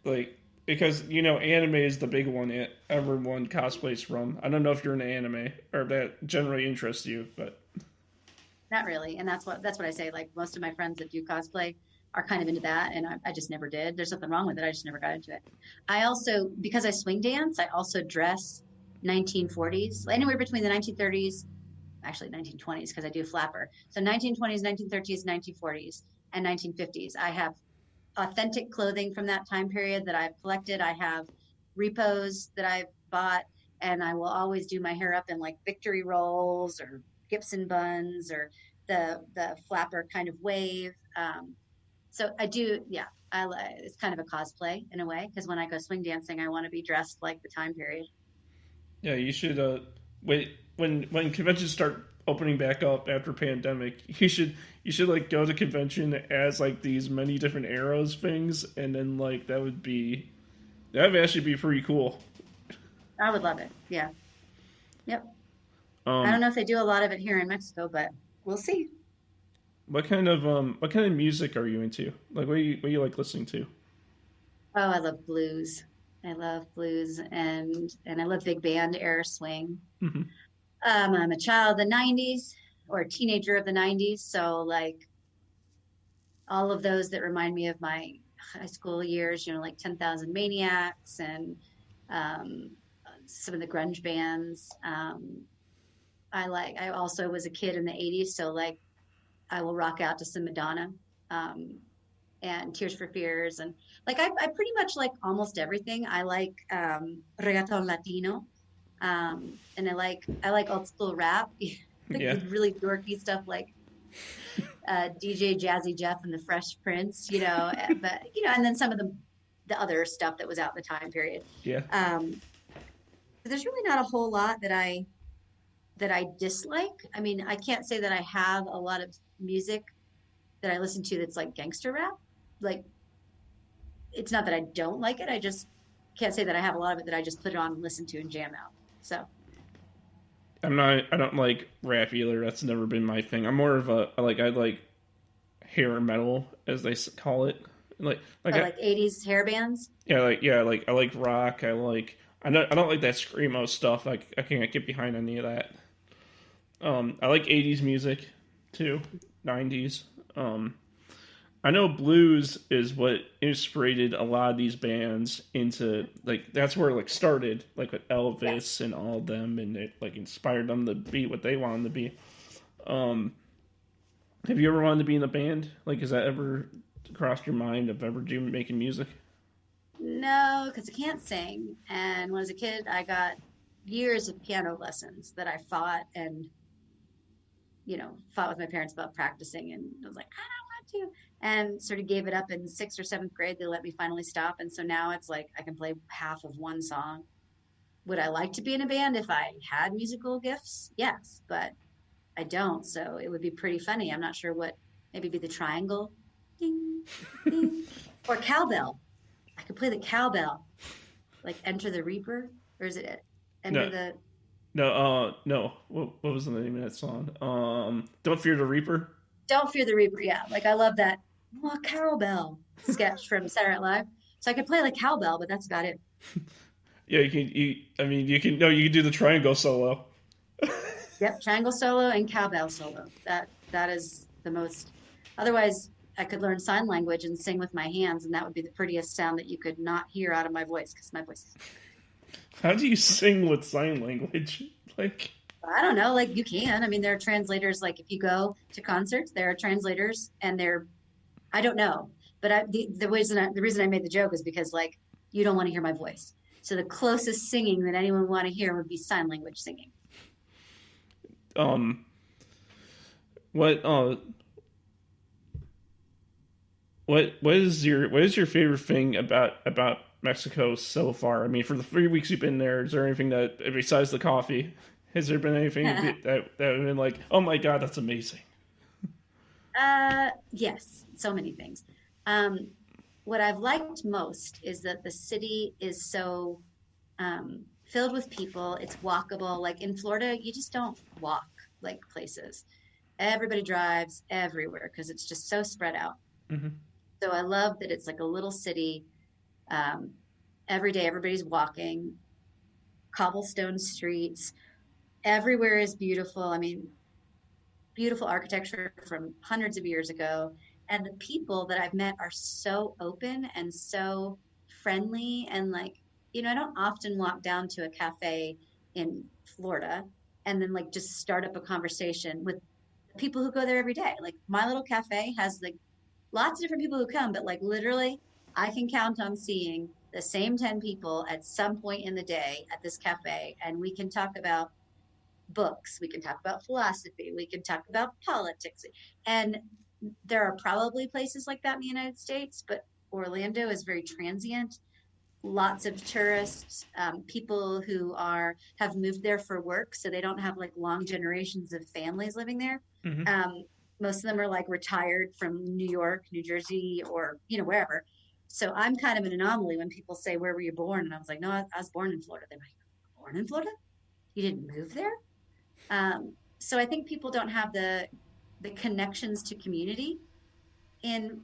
Like because anime is the big one everyone cosplays from. I don't know if you're into anime or if that generally interests you, but not really. And that's what I say. Like most of my friends that do cosplay are kind of into that, and I just never did. There's nothing wrong with it. I just never got into it. I also, because I swing dance, I also dress 1940s, anywhere between the 1930s, actually 1920s, because I do flapper. So 1920s, 1930s, 1940s, and 1950s. I have authentic clothing from that time period that I've collected. I have repos that I've bought, and I will always do my hair up in like victory rolls or Gibson buns or the flapper kind of wave. So I do, yeah. It's kind of a cosplay in a way because when I go swing dancing, I want to be dressed like the time period. yeah, you should wait when conventions start opening back up after pandemic. You should like go to convention as like these many different eras things, and then like that would actually be pretty cool. I would love it. Yeah. Yep. I don't Um, know if they do a lot of it here in Mexico, but we'll see. what kind of music are you into? Like what you like listening to? Oh, I love blues. I love blues and I love big band era swing. Hmm. I'm a child of the 90s or a teenager of the 90s, so like all of those that remind me of my high school years, like 10,000 Maniacs and um, some of the grunge bands. I also was a kid in the 80s, so like I will rock out to some Madonna, um, and Tears for Fears, and like I pretty much like almost everything. I like reggaeton Latino, and I like old school rap, like Yeah. the really dorky stuff like DJ Jazzy Jeff and the Fresh Prince, but and then some of the other stuff that was out in the time period. Yeah. But there's really not a whole lot that I dislike. I mean, I can't say that I have a lot of music that I listen to that's like gangster rap. Like, it's not that I don't like it. I just can't say that I have a lot of it that I just put it on and listen to and jam out. So, I don't like rap either. That's never been my thing. I'm more of I like hair metal, as they call it. I like 80s hair bands. I like rock. I don't like that screamo stuff. I can't get behind any of that. I like 80s music too, 90s. I know blues is what inspired a lot of these bands into, like, that's where it like started, like with Elvis and all of them, and it like inspired them to be what they wanted to be. Have you ever wanted to be in a band? Like, has that ever crossed your mind of ever making music? No, because I can't sing. And when I was a kid, I got years of piano lessons that I fought and, fought with my parents about practicing. And I was like, I don't want to. And sort of gave it up in sixth or seventh grade. They let me finally stop. And so now it's like I can play half of one song. Would I like to be in a band if I had musical gifts? Yes, but I don't. So it would be pretty funny. I'm not sure what, maybe be the triangle. Ding, ding. Or cowbell. I could play the cowbell, like Enter the Reaper, or is it Enter No, the? no. What was the name of that song? Don't Fear the Reaper. Don't Fear the Reaper. Yeah, like I love that cowbell sketch from Saturday Night Live. So I could play like cowbell, but that's about it. Yeah, you can. I mean, you can. No, you can do the triangle solo. Yep, triangle solo and cowbell solo. That is the most. Otherwise, I could learn sign language and sing with my hands, and that would be the prettiest sound that you could not hear out of my voice because my voice is. How do you sing with sign language? Like, I don't know, like you can. I mean, there are translators. Like if you go to concerts, there are translators, and they're. I don't know, but the reason I made the joke is because like you don't want to hear my voice. So the closest singing that anyone would want to hear would be sign language singing. um, what what is your favorite thing about Mexico so far? I mean, for the 3 weeks you've been there, is there anything that, besides the coffee, has there been anything that have been like, oh my god, that's amazing? Yes, so many things. Um, what I've liked most is that the city is so filled with people. It's walkable. Like in Florida, you just don't walk like places. Everybody drives everywhere because it's just so spread out. Hmm. So I love that it's like a little city. Um, every day, everybody's walking, cobblestone streets. Everywhere is beautiful. I mean, beautiful architecture from hundreds of years ago. And the people that I've met are so open and so friendly. And like, I don't often walk down to a cafe in Florida and then like just start up a conversation with people who go there every day. Like my little cafe has like lots of different people who come, but like literally I can count on seeing the same 10 people at some point in the day at this cafe. And we can talk about books, we can talk about philosophy, we can talk about politics. And there are probably places like that in the United States, but Orlando is very transient. Lots of tourists, people who have moved there for work, so they don't have like long generations of families living there. Hmm. Most of them are like retired from New York, New Jersey, or wherever. So I'm kind of an anomaly when people say, "Where were you born?" And I was like, "No, I was born in Florida." They're like, "Born in Florida? You didn't move there?" So I think people don't have the connections to community in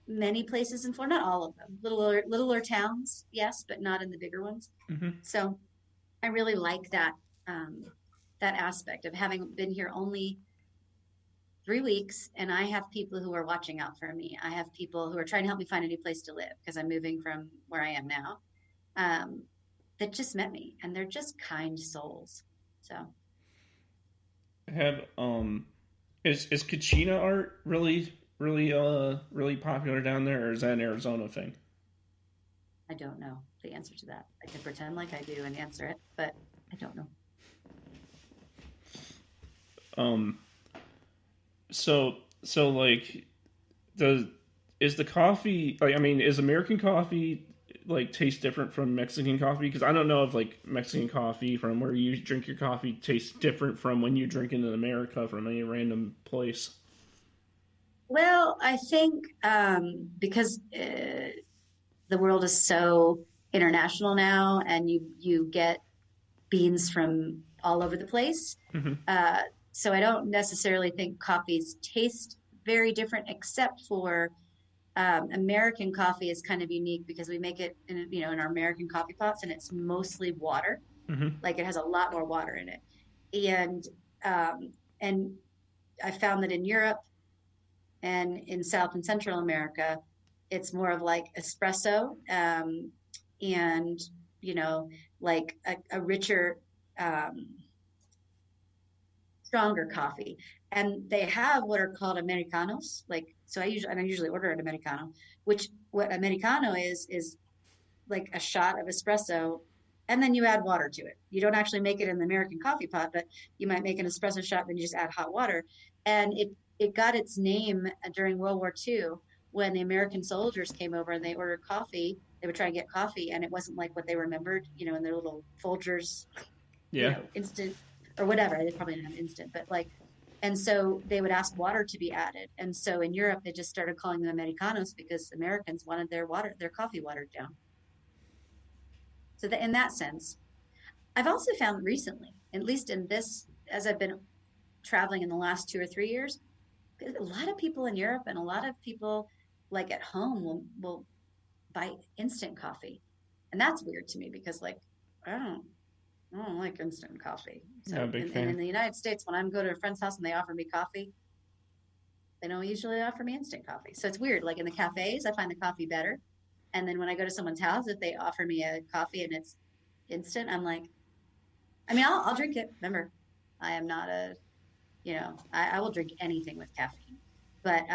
many places in Florida. Not all of them. Littler towns, yes, but not in the bigger ones. Hmm. So I really like that aspect of having been here only 3 weeks, and I have people who are watching out for me. I have people who are trying to help me find a new place to live because I'm moving from where I am now. Um, that just met me, and they're just kind souls. So Have is Kachina art really popular down there, or is that an Arizona thing? I don't know the answer to that. I could pretend like I do and answer it, but I don't know. Um, so like the is the coffee like I mean is American coffee like taste different from Mexican coffee? Because I don't know if like Mexican coffee from where you drink your coffee tastes different from when you drink it in America from any random place. Well, I think because the world is so international now, and you get beans from all over the place. Mm-hmm. Uh, so I don't necessarily think coffees taste very different, except for American coffee is kind of unique because we make it in our American coffee pots, and it's mostly water. Mm-hmm. Like it has a lot more water in it, and and I found that in Europe and in South and Central America, it's more of like espresso, and you know, like a richer, um, stronger coffee. And they have what are called Americanos. Like, so I usually order an Americano, which what Americano is like a shot of espresso, and then you add water to it. You don't actually make it in the American coffee pot, but you might make an espresso shot, then you just add hot water. And it got its name during World War II when the American soldiers came over and they ordered coffee. They would try to get coffee, and it wasn't like what they remembered, in their little Folgers, Yeah. instant or whatever. They probably didn't have instant, but like, and so they would ask water to be added. And so in Europe, they just started calling them Americanos because Americans wanted their coffee watered down. So that in that sense, I've also found recently, at least in this, as I've been traveling in the last 2 or 3 years, a lot of people in Europe and a lot of people like at home will buy instant coffee. And that's weird to me because like I don't I don't like instant coffee. Not a So big and in fan. the United States, when I'm go to a friend's house and they offer me coffee, they don't usually offer me instant coffee. So it's weird. Like in the cafes, I find the coffee better. And then when I go to someone's house, if they offer me a coffee and it's instant, I'm like, I mean, I'll drink it. Remember, I am not I will drink anything with caffeine, but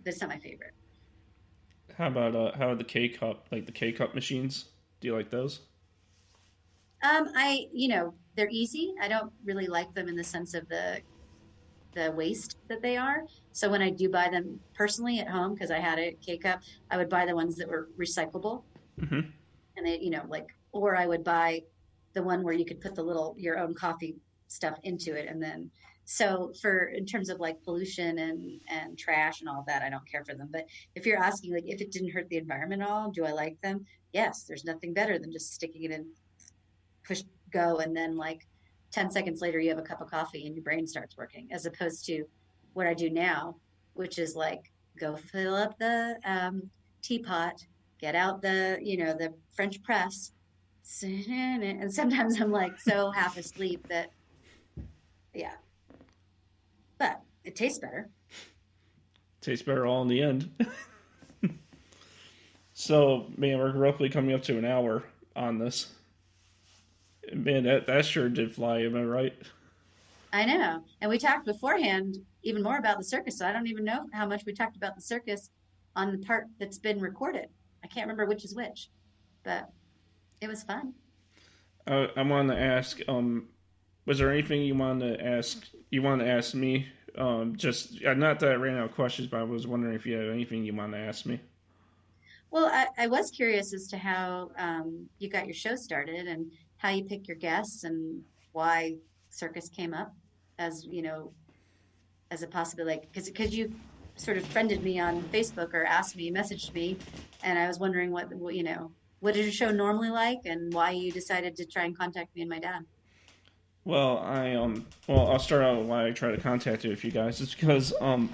that's not my favorite. How about the K cup like the K cup machines? Do you like those? They're easy. I don't really like them in the sense of the waste that they are. So when I do buy them personally at home, because I had a K cup, I would buy the ones that were recyclable, Mm-hmm. and or I would buy the one where you could put the little your own coffee stuff into it, and then so for in terms of like pollution and trash and all that, I don't care for them. But if you're asking like if it didn't hurt the environment at all, do I like them? Yes, there's nothing better than just sticking it in, push go, and then like 10 seconds later you have a cup of coffee and your brain starts working, as opposed to what I do now, which is like go fill up the teapot, get out the French press, and sometimes I'm like so half asleep that, yeah, but it tastes better. Tastes better all in the end. So man, we're roughly coming up to an hour on this. Man, that sure did fly. Am I right? I know. And we talked beforehand even more about the circus. So I don't even know how much we talked about the circus on the part that's been recorded. I can't remember which is which, but it was fun. I wanted to ask. Was there anything you wanted to ask? You wanted to ask me? Just not that I ran out of questions, but I was wondering if you had anything you wanted to ask me. Well, I was curious as to how you got your show started and how you pick your guests and why circus came up as, as a possibility. Like, because you sort of friended me on Facebook or asked me, messaged me, and I was wondering what is your show normally like and why you decided to try and contact me and my dad. Well, I'll start out with why I try to contact you with you guys. It's because I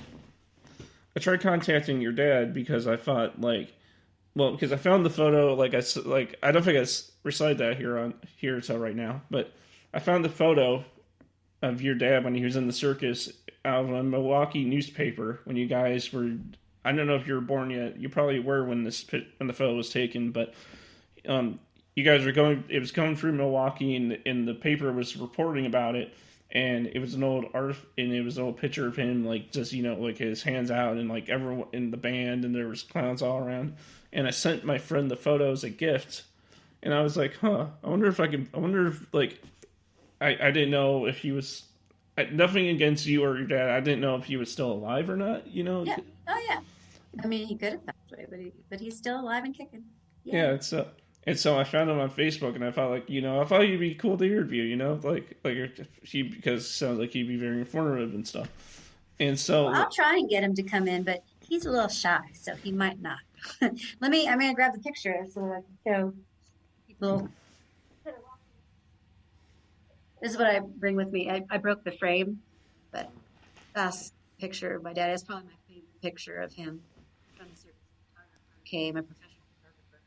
tried contacting your dad because I thought because I found the photo I don't think I recited that here so right now, but I found the photo of your dad when he was in the circus out of a Milwaukee newspaper when you guys were. I don't know if you were born yet. You probably were when the photo was taken, but um, you guys were going. It was coming through Milwaukee, and the paper was reporting about it. And it was an old art, and it was an old picture of him, like just like his hands out, and like everyone in the band, and there was clowns all around. And I sent my friend the photo as a gift, and I was like, huh, I wonder if I can. I wonder if like I didn't know if he was. Nothing against you or your dad. I didn't know if he was still alive or not. Yeah. Oh yeah. I mean, he could have passed away, but he's still alive and kicking. Yeah. Yeah, it's and so I found him on Facebook, and I thought like I thought he'd be cool to interview, like he because it sounds like he'd be very informative and stuff. And so Well, I'll try and get him to come in, but he's a little shy, so he might not. Let me. I'm gonna grab the picture so that I can show people. This is what I bring with me. I broke the frame, but last picture of my dad is probably my favorite picture of him from the circus photographer. Became a professional photographer.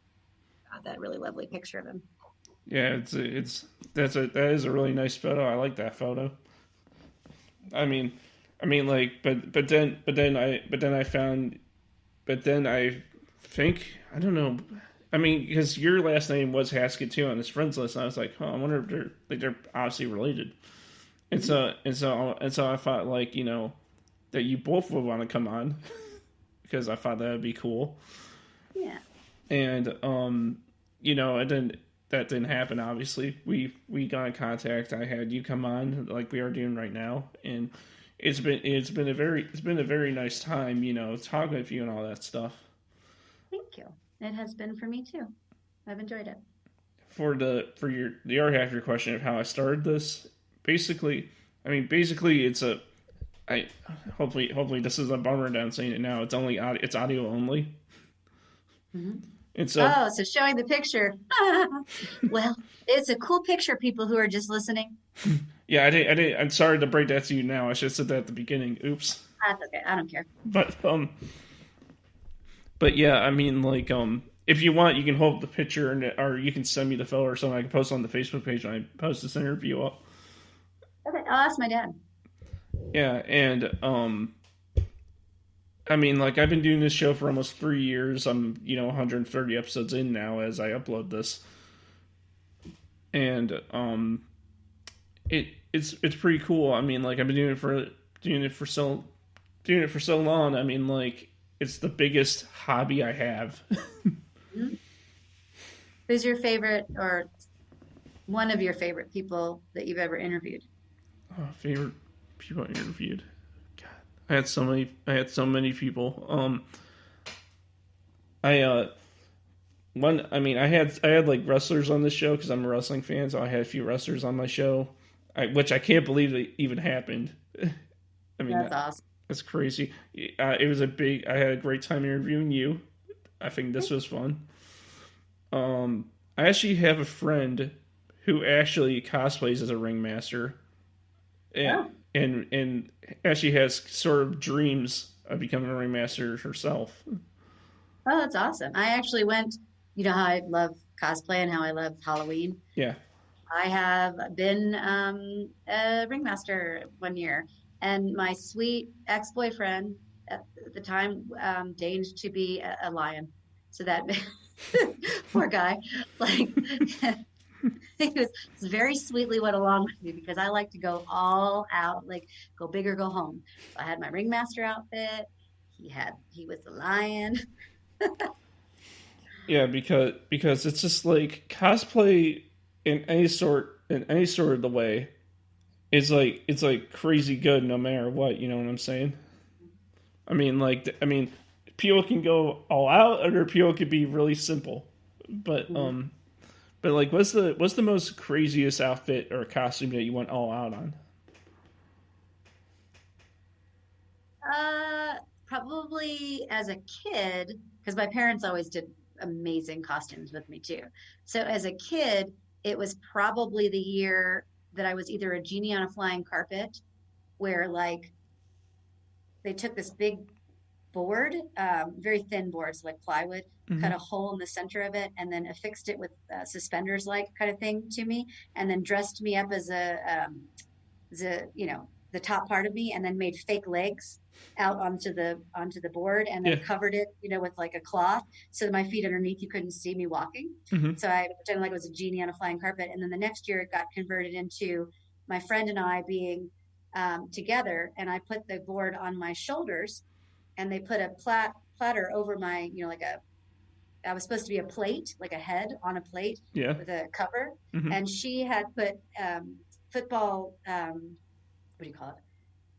Got that really lovely picture of him. yeah, that is a really nice photo. I like that photo. I mean, like, but then I think I don't know. I mean, because your last name was Haskett too on his friends list, and I was like, I wonder if they're obviously related. And so I thought like that you both would want to come on because I thought that would be cool. Yeah. And and then that didn't happen. Obviously, we got in contact. I had you come on like we are doing right now, and it's been a very nice time. Talking with you and all that stuff. Thank you. It has been for me too. I've enjoyed it. For the other half of your question of how I started this, basically, it's a. I hopefully this is a bummer down saying it now. It's only it's audio only. Mm-hmm. And so so showing the picture. Well, it's a cool picture, people who are just listening. Yeah, I did. I'm sorry to break that to you now. I should have said that at the beginning. Oops. That's okay. I don't care. But yeah, I mean, like, if you want, you can hold the picture, or you can send me the photo or something. I can post on the Facebook page when I post this interview up. Okay, I'll ask my dad. Yeah, and I mean, like, I've been doing this show for almost 3 years. I'm 130 episodes in now as I upload this, and it's pretty cool. I mean, like, I've been doing it for so long. I mean, like, it's the biggest hobby I have. Mm-hmm. Who's your favorite or one of your favorite people that you've ever interviewed? Oh, favorite people I interviewed. God, I had so many people. I had like wrestlers on this show because I'm a wrestling fan, so I had a few wrestlers on my show, which I can't believe that even happened. I mean, that's awesome. That's crazy. I had a great time interviewing you. I think this was fun. I actually have a friend who actually cosplays as a ringmaster, and actually has sort of dreams of becoming a ringmaster herself. Oh, that's awesome. I actually went, you know how I love cosplay and how I love Halloween. Yeah. I have been a ringmaster one year, and my sweet ex-boyfriend at the time deigned to be a lion. So that poor guy, like he was very sweetly went along with me because I like to go all out, like go big or go home. So I had my ringmaster outfit. He was the lion. Yeah, because it's just like cosplay in any sort of the way. It's like crazy good no matter what. You know what I'm saying? I mean, people can go all out, or people could be really simple. But like, what's the most craziest outfit or costume that you went all out on? Probably as a kid, because my parents always did amazing costumes with me too. So as a kid, it was probably the year that I was either a genie on a flying carpet, where like they took this big board, very thin boards like plywood, cut a hole in the center of it, and then affixed it with suspenders like kind of thing to me, and then dressed me up as a the top part of me and then made fake legs out onto the board and then Yeah. covered it, with like a cloth so that my feet underneath you couldn't see me walking. Hmm. So I pretended like it was a genie on a flying carpet. And then the next year it got converted into my friend and I being together, and I put the board on my shoulders, and they put a platter over my, I was supposed to be a plate, like a head on a plate Yeah. with a cover, Hmm. and she had put football, what do you call it?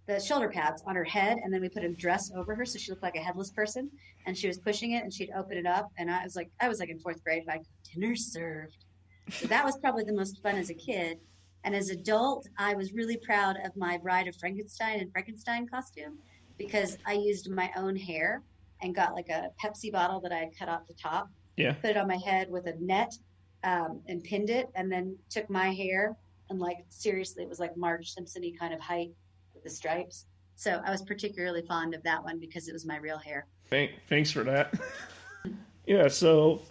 The shoulder pads on her head, and then we put a dress over her so she looked like a headless person. And she was pushing it, and she'd open it up, and I was like in fourth grade, like dinner served. So that was probably the most fun as a kid. And as an adult, I was really proud of my Bride of Frankenstein and Frankenstein costume because I used my own hair and got like a Pepsi bottle that I had cut off the top, Yeah. put it on my head with a net, and pinned it, and then took my hair and like seriously, it was like Marge Simpson-y kind of height with the stripes. So I was particularly fond of that one because it was my real hair. Thanks for that. Yeah. So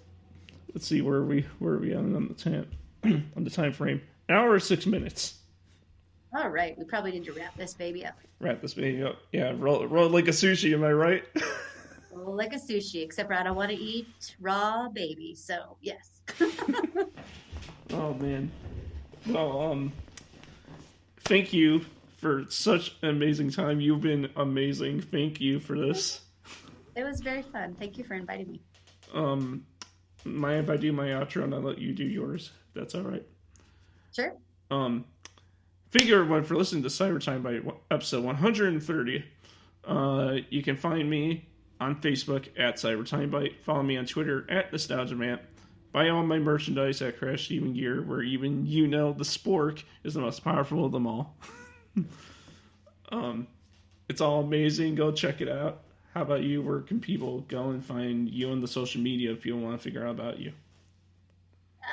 let's see where are we on the time on the time frame. An hour or 6 minutes. All right, we probably need to wrap this baby up. Wrap this baby up. Yeah, roll it like a sushi. Am I right? Roll like a sushi, except for I don't want to eat raw baby. So yes. Oh man. Well, thank you for such an amazing time. You've been amazing. Thank you for this. It was very fun. Thank you for inviting me. If I do my outro and I let you do yours, if that's all right. Sure. Thank you everyone for listening to Cyber Timebite episode 130. You can find me on Facebook at Cyber Timebite. Follow me on Twitter at NostalgiaMant. Buy all my merchandise at Crash Steven Gear, where even the spork is the most powerful of them all. It's all amazing. Go check it out. How about you? Where can people go and find you on the social media if people want to figure out about you?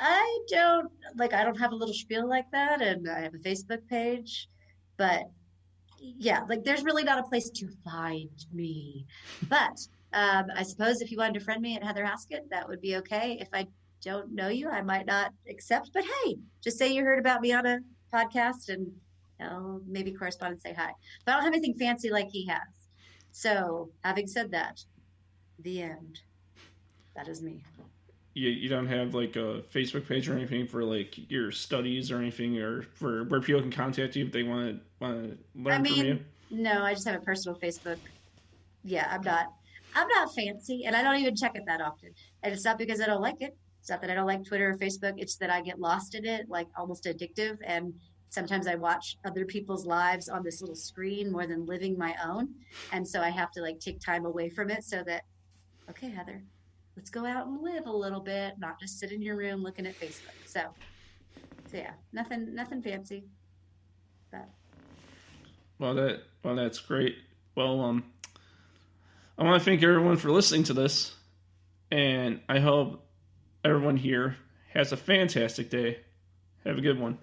I don't have a little spiel like that, and I have a Facebook page, but yeah, like there's really not a place to find me. But I suppose if you wanted to friend me at Heather Haskett, that would be okay. If I don't know you, I might not accept, but hey, just say you heard about me on a podcast and I'll maybe correspond and say hi. But I don't have anything fancy like he has. So having said that, the end. That is me. You don't have like a Facebook page or anything for like your studies or anything, or for where people can contact you if they want to learn from you? No, I just have a personal Facebook. Yeah, I'm not fancy, and I don't even check it that often. And it's not because I don't like it. It's not that I don't like Twitter or Facebook. It's that I get lost in it, like almost addictive. And sometimes I watch other people's lives on this little screen more than living my own. And so I have to like take time away from it so that, okay, Heather, let's go out and live a little bit, not just sit in your room looking at Facebook. So yeah, nothing fancy. But that's great. Well, I want to thank everyone for listening to this, and I hope everyone here has a fantastic day. Have a good one.